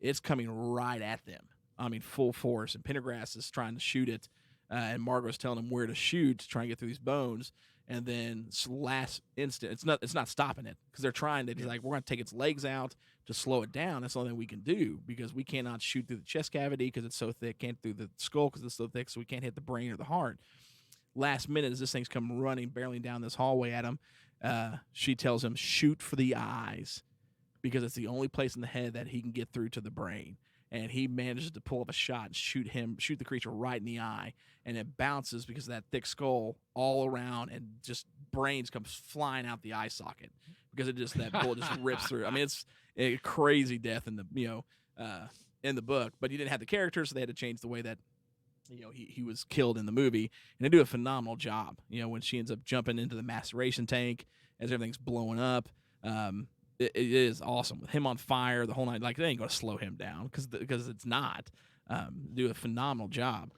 It's coming right at them. I mean, full force. And Pendergast is trying to shoot it, and Margot's telling him where to shoot to try and get through these bones. And then last instant, it's not stopping it, because they're trying to. He's like, we're going to take its legs out to slow it down. That's the only thing we can do, because we cannot shoot through the chest cavity because it's so thick. Can't through the skull because it's so thick, so we can't hit the brain or the heart. Last minute, as this thing's come running, barreling down this hallway at him, she tells him, shoot for the eyes, because it's the only place in the head that he can get through to the brain. And he manages to pull up a shot and shoot the creature right in the eye, and it bounces because of that thick skull all around, and just brains comes flying out the eye socket because that bullet just rips through. I mean, it's a crazy death in the book, but he didn't have the characters, so they had to change the way that he was killed in the movie, and they do a phenomenal job. When she ends up jumping into the maceration tank as everything's blowing up. It is awesome with him on fire the whole night. Like, they ain't going to slow him down because it's not. Do a phenomenal job.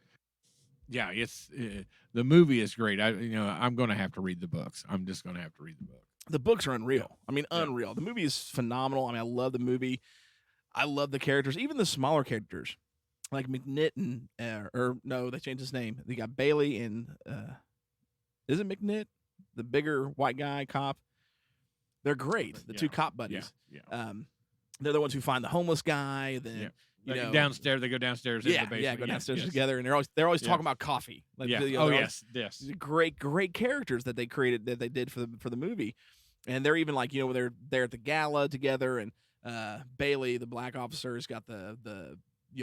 Yeah, it's the movie is great. I'm going to have to read the books. I'm just going to have to read the book. The books are unreal. I mean, unreal. The movie is phenomenal. I mean, I love the movie. I love the characters, even the smaller characters like McNitt and no, they changed his name. They got Bailey and is it McNitt, the bigger white guy cop? They're great. The two cop buddies. Yeah. They're the ones who find the homeless guy. Then downstairs. They go downstairs. In the basement. Yeah, go downstairs together, and they're always talking about coffee. Like, yes. Great characters that they created, that they did for the movie, and they're even like they're at the gala together, and Bailey, the black officer, has got the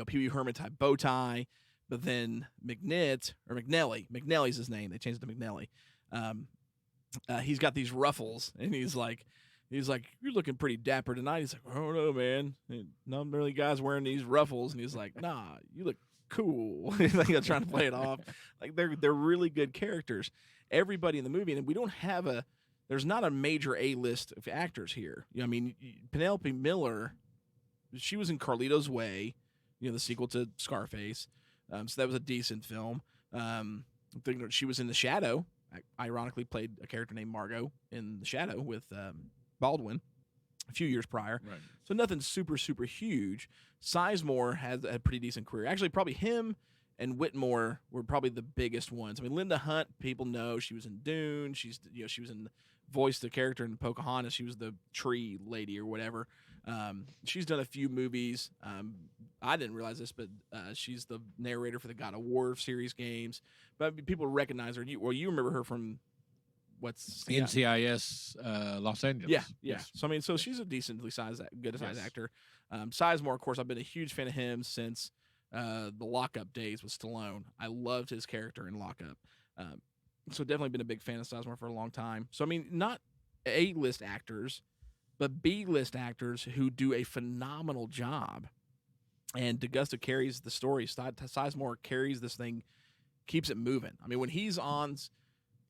Pee Wee Herman type bow tie, but then McNelly's his name. They changed it to McNelly. He's got these ruffles, and he's like, you're looking pretty dapper tonight. He's like, I don't know, man. Not really guys wearing these ruffles. And he's like, nah, you look cool. He's like, trying to play it off. Like, they're really good characters. Everybody in the movie, and we don't have there's not a major A-list of actors here. I mean, Penelope Miller, she was in Carlito's Way, the sequel to Scarface. So that was a decent film. She was in The Shadow. Ironically played a character named Margot in The Shadow with Baldwin. a few years prior. Right. So nothing super, super huge. Sizemore has a pretty decent career. Actually, probably him and Whitmore were probably the biggest ones. I mean, Linda Hunt, people know she was in Dune. She was in voiced the character in Pocahontas. She was the tree lady or whatever. She's done a few movies. I didn't realize this, but she's the narrator for the God of War series games. But people recognize her. You remember her from what's NCIS Los Angeles. Yeah. Yes. So I mean, she's a decently good sized actor. Sizemore, of course, I've been a huge fan of him since the Lockup days with Stallone. I loved his character in Lockup. So definitely been a big fan of Sizemore for a long time. So I mean, not A-list actors, but B-list actors who do a phenomenal job. And DeGusta carries the story. Sizemore carries this thing, keeps it moving. I mean, when he's on,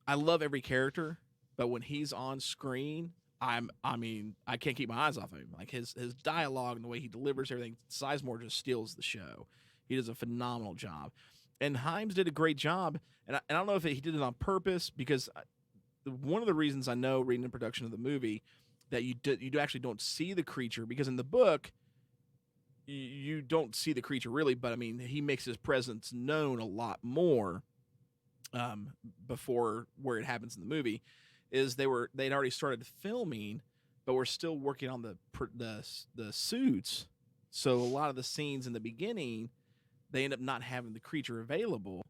I love every character, but when he's on screen, I can't keep my eyes off of him. Like his dialogue and the way he delivers everything, Sizemore just steals the show. He does a phenomenal job. And Himes did a great job. And I don't know if he did it on purpose, because one of the reasons I know, reading the production of the movie, that you actually don't see the creature, because in the book, you don't see the creature really, but I mean, he makes his presence known a lot more before where it happens in the movie. Is they'd already started filming, but we're still working on the suits. So a lot of the scenes in the beginning, they end up not having the creature available.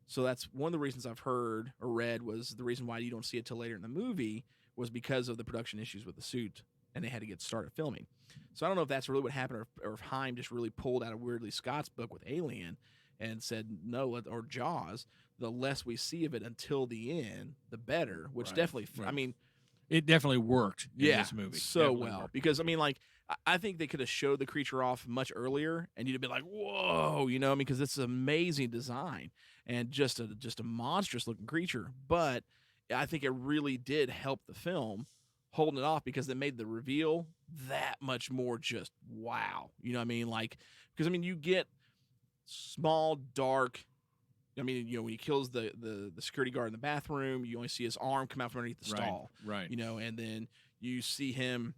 So that's one of the reasons I've heard or read was the reason why you don't see it till later in the movie was because of the production issues with the suit, and they had to get started filming. So I don't know if that's really what happened, or if Haim just really pulled out of Weirdly Scott's book with Alien and said no, or Jaws, the less we see of it until the end, the better. Which definitely, I mean, it definitely worked in this movie so definitely well worked. because I mean, like I think they could have showed the creature off much earlier, and you'd have been like, whoa, you know, I mean, because it's an amazing design and just a monstrous looking creature. But I think it really did help the film holding it off, because it made the reveal that much more just wow. You know what I mean? Like, because I mean, you get small, dark. I mean, you know, when he kills the security guard in the bathroom, you only see his arm come out from underneath the stall. Right. You know, and then you see him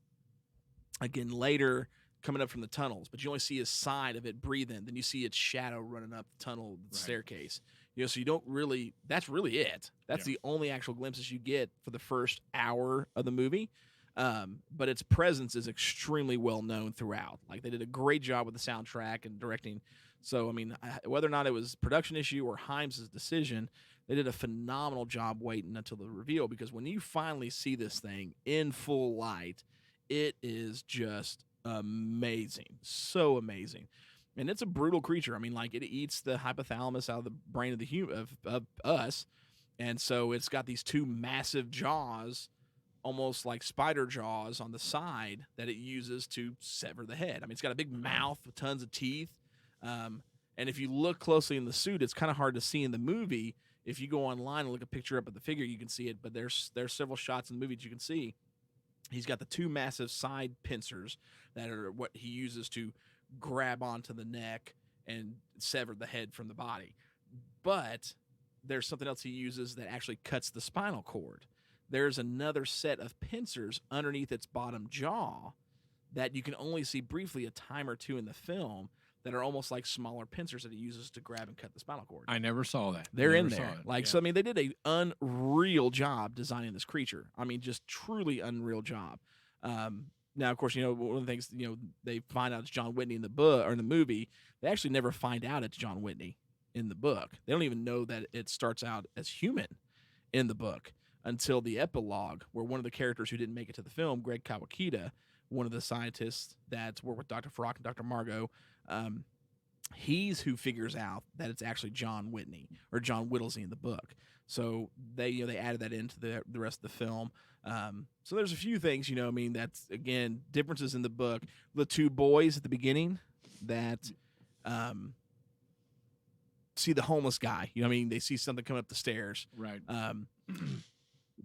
again later coming up from the tunnels, but you only see his side of it breathing. Then you see its shadow running up the tunnel, the staircase. You know, so you don't really, that's really it. That's the only actual glimpses you get for the first hour of the movie. But its presence is extremely well known throughout. Like, they did a great job with the soundtrack and directing. So, I mean, whether or not it was production issue or Himes' decision, they did a phenomenal job waiting until the reveal, because when you finally see this thing in full light, it is just amazing. So amazing. And it's a brutal creature. I mean, like, it eats the hypothalamus out of the brain of the of us. And so it's got these two massive jaws, almost like spider jaws on the side, that it uses to sever the head. I mean, it's got a big mouth with tons of teeth. And if you look closely in the suit, it's kind of hard to see in the movie. If you go online and look a picture up of the figure, you can see it. But there's several shots in the movie that you can see. He's got the two massive side pincers that are what he uses to grab onto the neck and sever the head from the body. But there's something else he uses that actually cuts the spinal cord. There's another set of pincers underneath its bottom jaw that you can only see briefly a time or two in the film, that are almost like smaller pincers that he uses to grab and cut the spinal cord. I never saw that. They're in Never saw there. it. Like, so I mean, they did an unreal job designing this creature. I mean, just truly unreal job. Now, of course, you know, one of the things, you know, they find out it's John Whitney in the book or in the movie. They actually never find out it's John Whitney in the book. They don't even know that it starts out as human in the book until the epilogue, where one of the characters who didn't make it to the film, Greg Kawakita, one of the scientists that's worked with Dr. Farrak and Dr. Margot, he's who figures out that it's actually John Whitney or John Whittlesey in the book. So they added that into the rest of the film. So there's a few things, you know, I mean, that's, again, differences in the book. The two boys at the beginning that see the homeless guy, you know what I mean? They see something coming up the stairs. Right.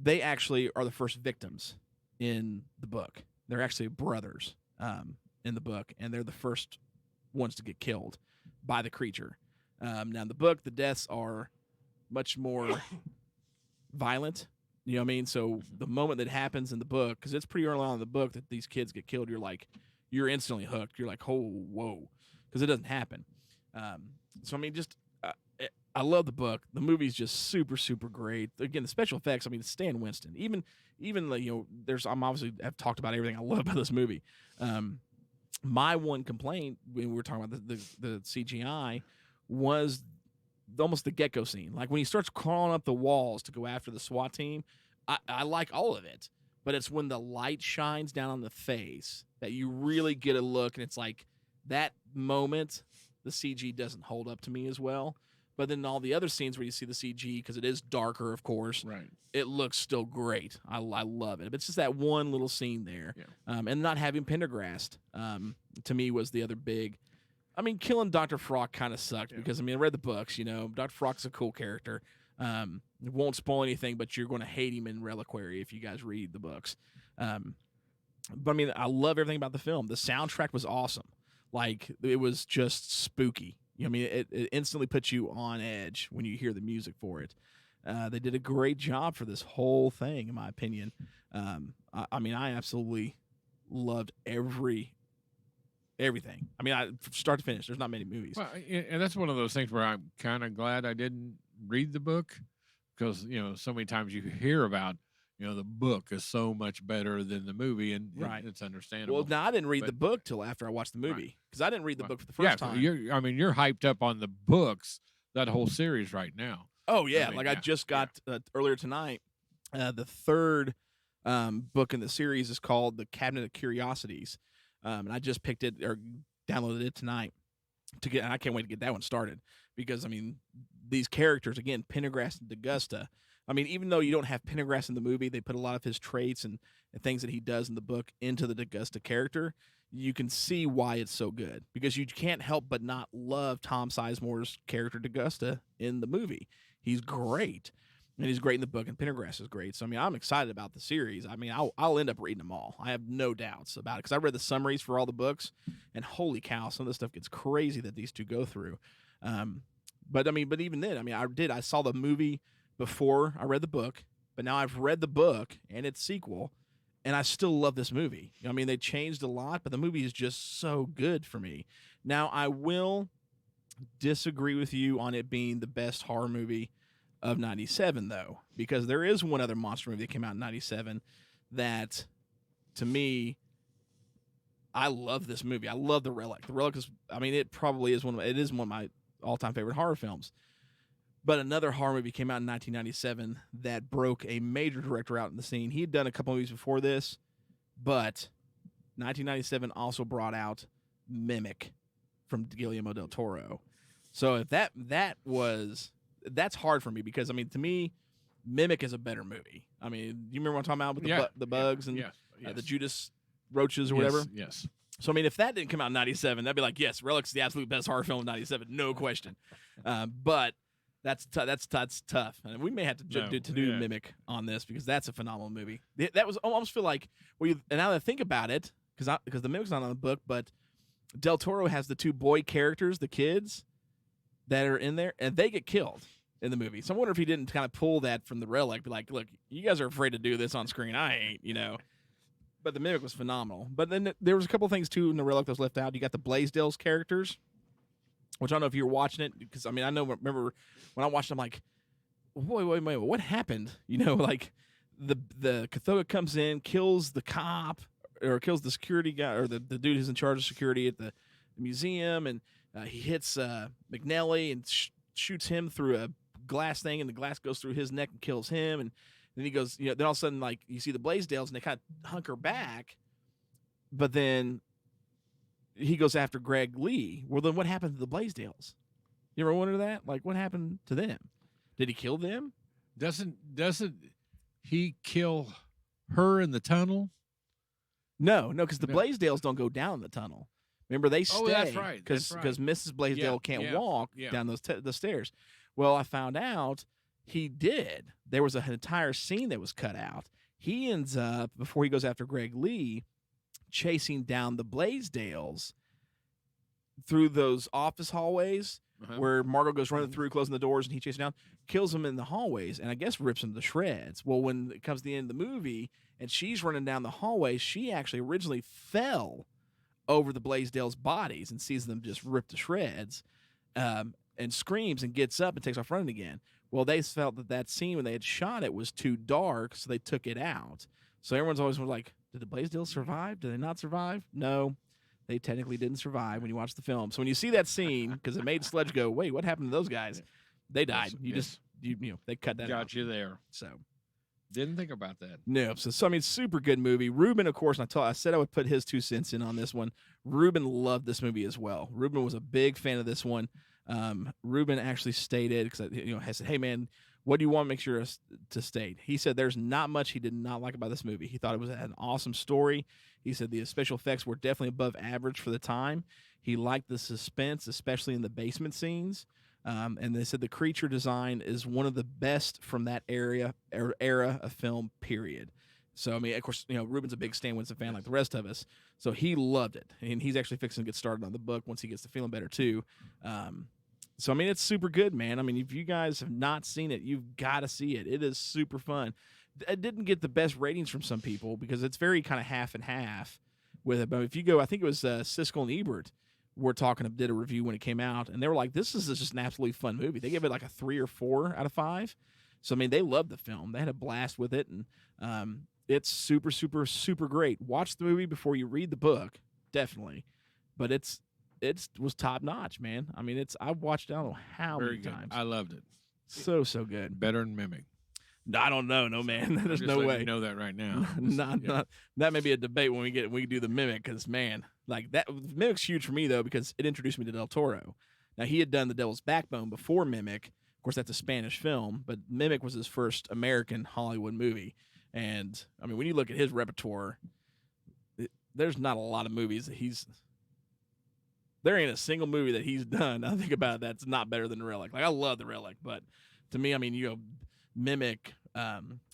They actually are the first victims in the book. They're actually brothers in the book, and they're the first ones to get killed by the creature. Now, in the book, the deaths are much more violent You know what I mean? So the moment that happens in the book, because it's pretty early on in the book that these kids get killed, you're instantly hooked. You're like, oh, whoa, because it doesn't happen. So I mean, I love the book. The movie's just super, super great. Again, the special effects. I mean, Stan Winston. Even I'm obviously have talked about everything I love about this movie. My one complaint when we were talking about the CGI was almost the get-go scene. Like when he starts crawling up the walls to go after the SWAT team, I like all of it. But it's when the light shines down on the face that you really get a look, and it's like that moment, the CG doesn't hold up to me as well. But then all the other scenes where you see the CG, because it is darker, of course, Right. it looks still great. I love it. But it's just that one little scene there. Yeah. And not having Pendergrast, to me, was the other big. I mean, killing Dr. Frock kind of sucked because, I mean, I read the books, Dr. Frock's a cool character. It won't spoil anything, but you're going to hate him in Reliquary if you guys read the books. But, I mean, I love everything about the film. The soundtrack was awesome. Like, it was just spooky. I mean, it instantly puts you on edge when you hear the music for it. They did a great job for this whole thing, in my opinion. I mean, I absolutely loved everything. I mean, from start to finish, there's not many movies. Well, and that's one of those things where I'm kind of glad I didn't read the book because, so many times you hear about, the book is so much better than the movie, and Right. it's understandable. Well, now I didn't read But- the book till after I watched the movie because I didn't read the book for the yeah, first time. you're hyped up on the books, that whole series right now. Oh yeah, mean, I yeah, just got earlier tonight. The third book in the series is called The Cabinet of Curiosities, and I just picked it or downloaded it tonight and I can't wait to get that one started because I mean these characters again, Pendergrast and D'Augusta. I mean, even though you don't have Pendergrast in the movie, they put a lot of his traits and things that he does in the book into the D'Augusta character. You can see why it's so good because you can't help but not love Tom Sizemore's character D'Augusta in the movie. He's great, and he's great in the book, and Pendergrast is great. So, I mean, I'm excited about the series. I mean, I'll end up reading them all. I have no doubts about it because I read the summaries for all the books, and holy cow, some of this stuff gets crazy that these two go through. But even then, I mean, I saw the movie before I read the book, but now I've read the book and its sequel, and I still love this movie. I mean, they changed a lot, but the movie is just so good for me. Now, I will disagree with you on it being the best horror movie of 97, though, because there is one other monster movie that came out in 97 that, to me, I love this movie. I love The Relic. The Relic is, I mean, it probably is one of my all-time favorite horror films. But another horror movie came out in 1997 that broke a major director out in the scene. He had done a couple movies before this, but 1997 also brought out Mimic from Guillermo del Toro. So if that's hard for me because, I mean, to me, Mimic is a better movie. I mean, you remember what I'm talking about with the bugs and the Judas roaches or whatever? Yes. So, I mean, if that didn't come out in 97, that'd be like, yes, Relic's the absolute best horror film of 97, no question. But that's tough. And we may have to do Mimic on this because that's a phenomenal movie. That was I almost feel like, and now that I think about it, because the Mimic's not on the book, but Del Toro has the two boy characters, the kids, that are in there, and they get killed in the movie. So I wonder if he didn't kind of pull that from the Relic, be like, look, you guys are afraid to do this on screen. I ain't, But the Mimic was phenomenal. But then there was a couple things, too, in the Relic that was left out. You got the Blaisdells characters, which I don't know if you were watching it, because, I mean, remember when I watched it, I'm like, wait, what happened? Like, the Kothoga comes in, kills the cop, or kills the security guy, or the dude who's in charge of security at the museum, and he hits McNelly and shoots him through a glass thing, and the glass goes through his neck and kills him, and then he goes, then all of a sudden, like, you see the Blaisdells, and they kind of hunker back, but then he goes after Greg Lee. Well, then what happened to the Blaisdells? You ever wonder that? Like, what happened to them? Did he kill them? Doesn't he kill her in the tunnel? No, because the Blaisdells don't go down the tunnel. Remember, they stay. Oh, that's right. Because Mrs. Blaisdell can't walk down the stairs. Well, I found out he did. There was an entire scene that was cut out. He ends up, before he goes after Greg Lee, chasing down the Blaisdells through those office hallways where Margot goes running through, closing the doors, and he chases down, kills him in the hallways, and I guess rips him to shreds. Well, when it comes to the end of the movie, and she's running down the hallway, she actually originally fell over the Blaisdells' bodies and sees them just ripped to shreds, and screams and gets up and takes off running again. Well, they felt that scene when they had shot it was too dark, so they took it out. So everyone's always like, did the Blaisdells survive? Did they not survive? No, they technically didn't survive when you watch the film. So when you see that scene, because it made Sludge go, wait, what happened to those guys? They died. They cut that out. Got you there. So didn't think about that. no. So I mean, super good movie. Ruben, of course, and I said I would put his 2 cents in on this one. Ruben loved this movie as well. Ruben was a big fan of this one. Ruben actually stated, because I said, hey man, what do you want to make sure to state? He said there's not much he did not like about this movie. He thought it was an awesome story. He said the special effects were definitely above average for the time. He liked the suspense, especially in the basement scenes. And they said the creature design is one of the best from that era of film, period. So, I mean, of course, Ruben's a big Stan Winston fan like the rest of us. So he loved it. And he's actually fixing to get started on the book once he gets to feeling better, too. So, I mean, it's super good, man. I mean, if you guys have not seen it, you've got to see it. It is super fun. It didn't get the best ratings from some people because it's very kind of half and half with it. But if you go, I think it was Siskel and Ebert did a review when it came out, and they were like, this is just an absolutely fun movie. They gave it like a 3 or 4 out of 5. So, I mean, they loved the film. They had a blast with it, and it's super, super, super great. Watch the movie before you read the book, definitely. But it was top notch, man. I mean, I've watched it, I don't know how Very many good. times. I loved it. So good. Better than Mimic. I don't know, no man. There's no way. You know that right now. Not that may be a debate when we do the Mimic, because man, like that Mimic's huge for me though, because it introduced me to Del Toro. Now he had done The Devil's Backbone before Mimic. Of course, that's a Spanish film, but Mimic was his first American Hollywood movie. And I mean, when you look at his repertoire, there's not a lot of movies that there ain't a single movie that he's done, I think about it, that's not better than Relic. Like, I love the Relic, but to me, I mean, Mimic,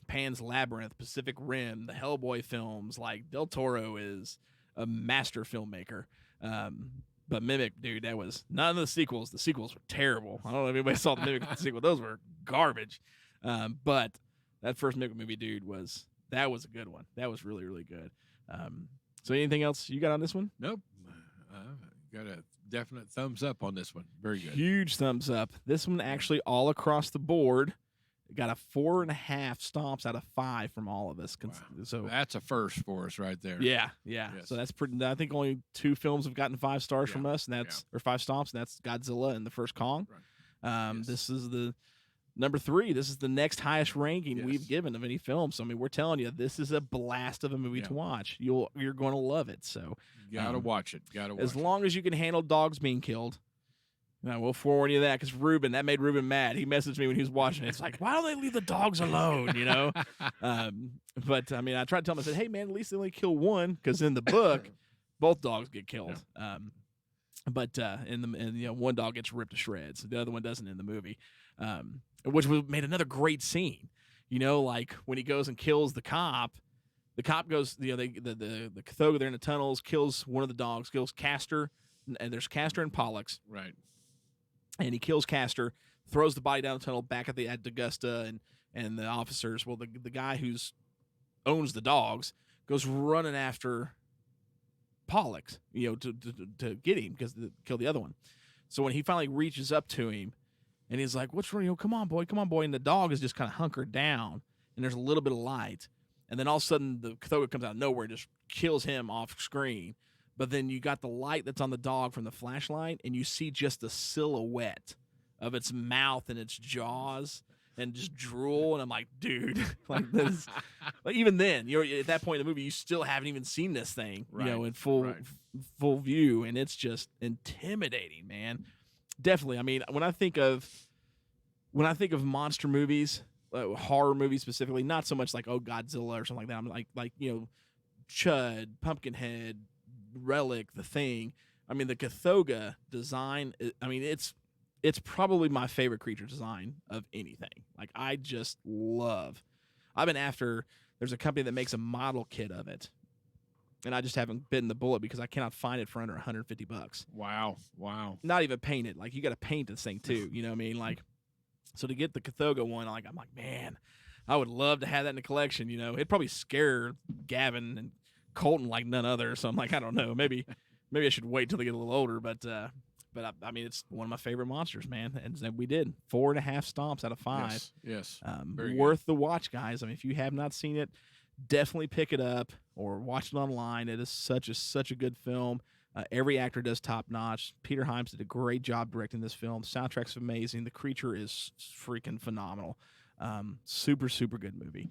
Pan's Labyrinth, Pacific Rim, the Hellboy films, like Del Toro is a master filmmaker. But Mimic, dude, that was none of the sequels. The sequels were terrible. I don't know if anybody saw the Mimic sequel. Those were garbage. But that first Mimic movie, dude, that was a good one. That was really, really good. So anything else you got on this one? Nope. Got a definite thumbs up on this one. Very good. Huge thumbs up. This one actually all across the board got a 4.5 stomps out of 5 from all of us. Wow. So that's a first for us right there. Yeah. Yes. So that's pretty. I think only 2 films have gotten 5 stars from us, and that's or 5 stomps, and that's Godzilla and the first Kong. Right. Yes. This is the number 3. This is the next highest ranking we've given of any film. So I mean, we're telling you, this is a blast of a movie to watch. You're going to love it. So you gotta watch it. As long as you can handle dogs being killed. Now, we'll forewarn you that, because that made Ruben mad. He messaged me when he was watching it. It's like, why don't they leave the dogs alone, But, I mean, I tried to tell him, I said, hey, man, at least they only kill one, because in the book, both dogs get killed. Yeah. But one dog gets ripped to shreds. The other one doesn't in the movie, which made another great scene. Like when he goes and kills the cop goes, the Kothoga, they're in the tunnels, kills one of the dogs, kills Castor, and there's Castor and Pollux. Right. And he kills Castor, throws the body down the tunnel back at Augusta and the officers. Well, the guy who's owns the dogs goes running after Pollux, to get him kill the other one. So when he finally reaches up to him, and he's like, "What's wrong? Come on, boy, and the dog is just kind of hunkered down, and there's a little bit of light, and then all of a sudden the Kothoga comes out of nowhere and just kills him off screen. But then you got the light that's on the dog from the flashlight, and you see just the silhouette of its mouth and its jaws and just drool. And I'm like, dude, like this. Like even then, you're at that point in the movie, you still haven't even seen this thing, in full view, and it's just intimidating, man. Definitely. I mean, when I think of monster movies, horror movies specifically, not so much like Godzilla or something like that. I'm like Chud, Pumpkinhead, Relic, The Thing. I mean, the Kothoga design, I mean, it's probably my favorite creature design of anything. Like, I just love. There's a company that makes a model kit of it. and I just haven't bitten the bullet because I cannot find it for under $150. Wow. Not even painted. Like, you got to paint this thing too. You know what I mean? Like, so to get the Kothoga one, I'm like, man, I would love to have that in the collection. You know, it'd probably scare Gavin and Colton like none other. So I'm like, I don't know, maybe I should wait till they get a little older. But I mean, it's one of my favorite monsters, man. And we did 4.5 stomps out of 5. Yes. Worth the watch, guys. I mean, if you have not seen it, definitely pick it up or watch it online. It is such a good film. Every actor does top notch. Peter Hyams did a great job directing this film. The soundtrack's amazing. The creature is freaking phenomenal. Super good movie.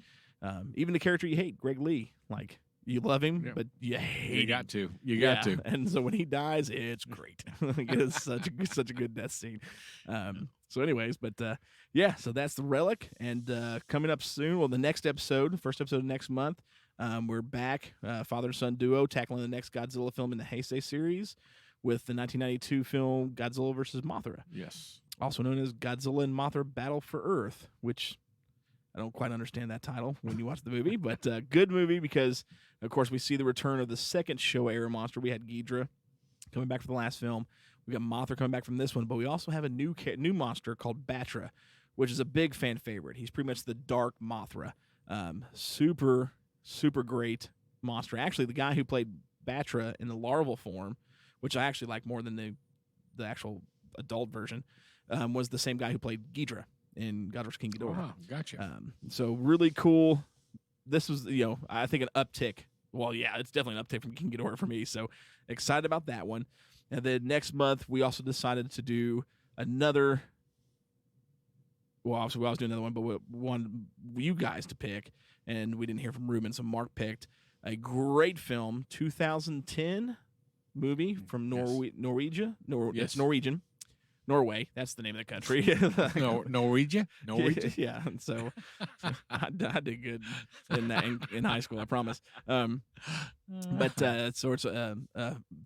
Even the character you hate, Greg Lee, like, you love him, but you hate him. You got to. And so when he dies, it's great. It is such a good death scene. So anyways, but so that's the Relic. And coming up soon, well, the next episode, first episode of next month, we're back, father and son duo, tackling the next Godzilla film in the Heisei series with the 1992 film Godzilla vs. Mothra. Yes. Also known as Godzilla and Mothra Battle for Earth, which I don't quite understand that title when you watch the movie, but good movie because, of course, we see the return of the second Showa-era monster. We had Ghidra coming back for the last film. We got Mothra coming back from this one, but we also have a new monster called Batra, which is a big fan favorite. He's pretty much the dark Mothra. Super great monster. Actually, the guy who played Batra in the larval form, which I actually like more than the actual adult version, was the same guy who played Ghidra in God vs. King Ghidorah. Oh, gotcha. So really cool. This was, I think an uptick. Well, yeah, it's definitely an uptick from King Ghidorah for me. So excited about that one. And then next month, we also decided to do another. Well, obviously, we always do another one, but we wanted you guys to pick, and we didn't hear from Ruben, so Mark picked a great film, 2010 movie from Norwegian. It's Norwegian. Norway, that's the name of the country. Norwegian? Yeah, and so I did good in high school, I promise. But so it's a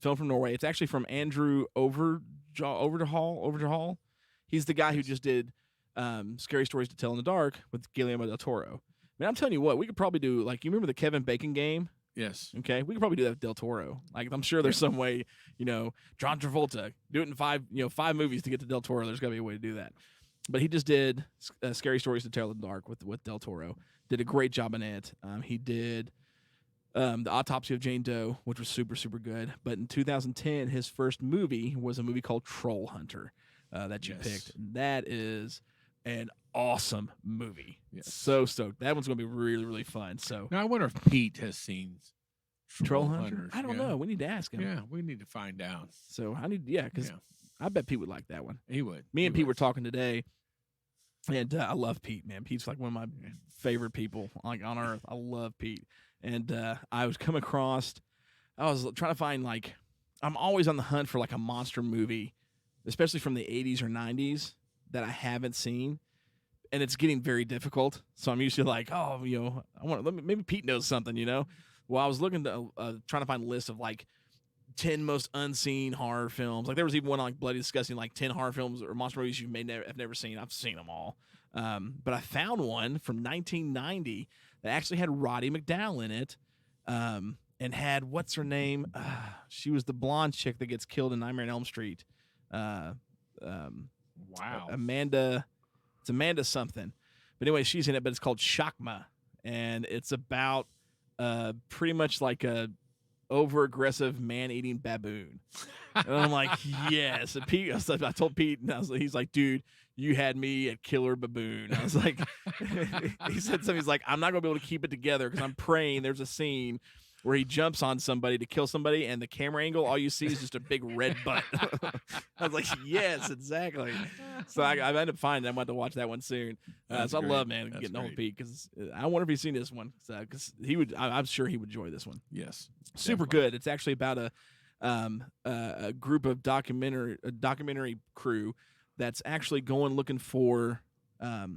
film from Norway. It's actually from Andrew Overhall. He's the guy who just did Scary Stories to Tell in the Dark with Guillermo del Toro. I mean, I'm telling you what, we could probably do, like, you remember the Kevin Bacon game? Yes. Okay, we could probably do that with Del Toro. Like, I'm sure there's some way, John Travolta, do it in 5 movies to get to Del Toro. There's got to be a way to do that. But he just did Scary Stories to Tell in the Dark with Del Toro. Did a great job in it. He did The Autopsy of Jane Doe, which was super good. But in 2010, his first movie was a movie called Troll Hunter that you picked. That is an awesome movie. Yes. So stoked. That one's going to be really fun. So now I wonder if Pete has seen Troll Hunter. I don't know. We need to ask him. Yeah, we need to find out. So because I bet Pete would like that one. He would. Me and Pete were talking today, and I love Pete, man. Pete's like one of my favorite people like on earth. I love Pete. And I was trying to find, like, I'm always on the hunt for like a monster movie, especially from the 80s or 90s that I haven't seen. And it's getting very difficult. So I'm usually like, maybe Pete knows something, Well, I was looking to trying to find a list of like 10 most unseen horror films. Like, there was even one like Bloody Disgusting, like 10 horror films or monster movies you have never seen. I've seen them all. But I found one from 1990 that actually had Roddy McDowall in it. And had, what's her name? She was the blonde chick that gets killed in Nightmare on Elm Street. Wow. Amanda. It's Amanda something. But anyway, she's in it, but it's called Shakma. And it's about pretty much like a over-aggressive man-eating baboon. And I'm like, yes. And Pete, I told Pete, and he's like, dude, you had me at killer baboon. I was like, he said something. He's like, I'm not going to be able to keep it together because I'm praying there's a scene where he jumps on somebody to kill somebody, and the camera angle, all you see is just a big red butt. I was like, yes, exactly. So I ended up finding I'm about to watch that one soon. So I love, getting old Pete, because I wonder if he's seen this one, because he would. I'm sure he would enjoy this one. Yes, super good. It's actually about a group of documentary crew that's actually going looking for a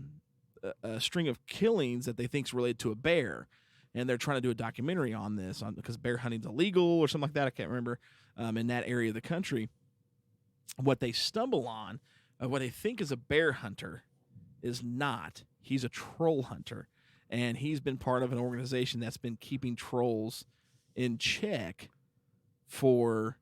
string of killings that they think's related to a bear. And they're trying to do a documentary on this because bear hunting's illegal or something like that. I can't remember in that area of the country. What they stumble on, what they think is a bear hunter, is not. He's a troll hunter. And he's been part of an organization that's been keeping trolls in check for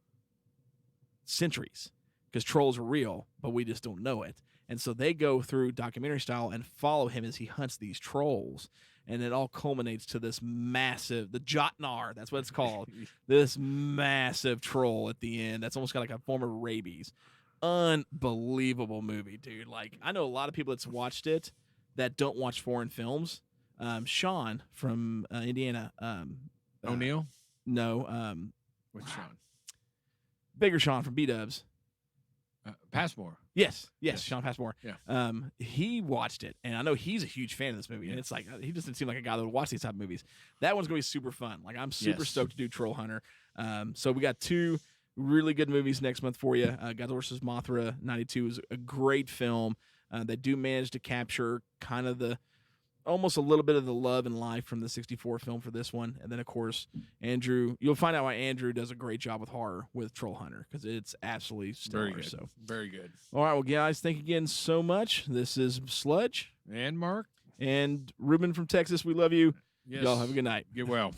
centuries because trolls are real, but we just don't know it. And so they go through documentary style and follow him as he hunts these trolls. And it all culminates to this massive, the Jotnar, that's what it's called, this massive troll at the end. That's almost got like a form of rabies. Unbelievable movie, dude. Like, I know a lot of people that's watched it that don't watch foreign films. Sean from Indiana. O'Neill? No. Which Sean? Bigger Sean from B-Dubs. Passmore. Yes, Sean Passmore. Yeah. He watched it, and I know he's a huge fan of this movie. And it's like he doesn't seem like a guy that would watch these type of movies. That one's gonna be super fun. Like I'm super stoked to do Troll Hunter. So we got 2 really good movies next month for you. Godzilla vs. Mothra '92 is a great film. They do manage to capture kind of almost a little bit of the love and life from the '64 film for this one. And then, of course, Andrew, you'll find out why Andrew does a great job with horror with Troll Hunter because it's absolutely stellar. Very good. So. Very good. All right, well, guys, thank you again so much. This is Sludge. And Mark. And Ruben from Texas, we love you. Yes. Y'all have a good night. Get well.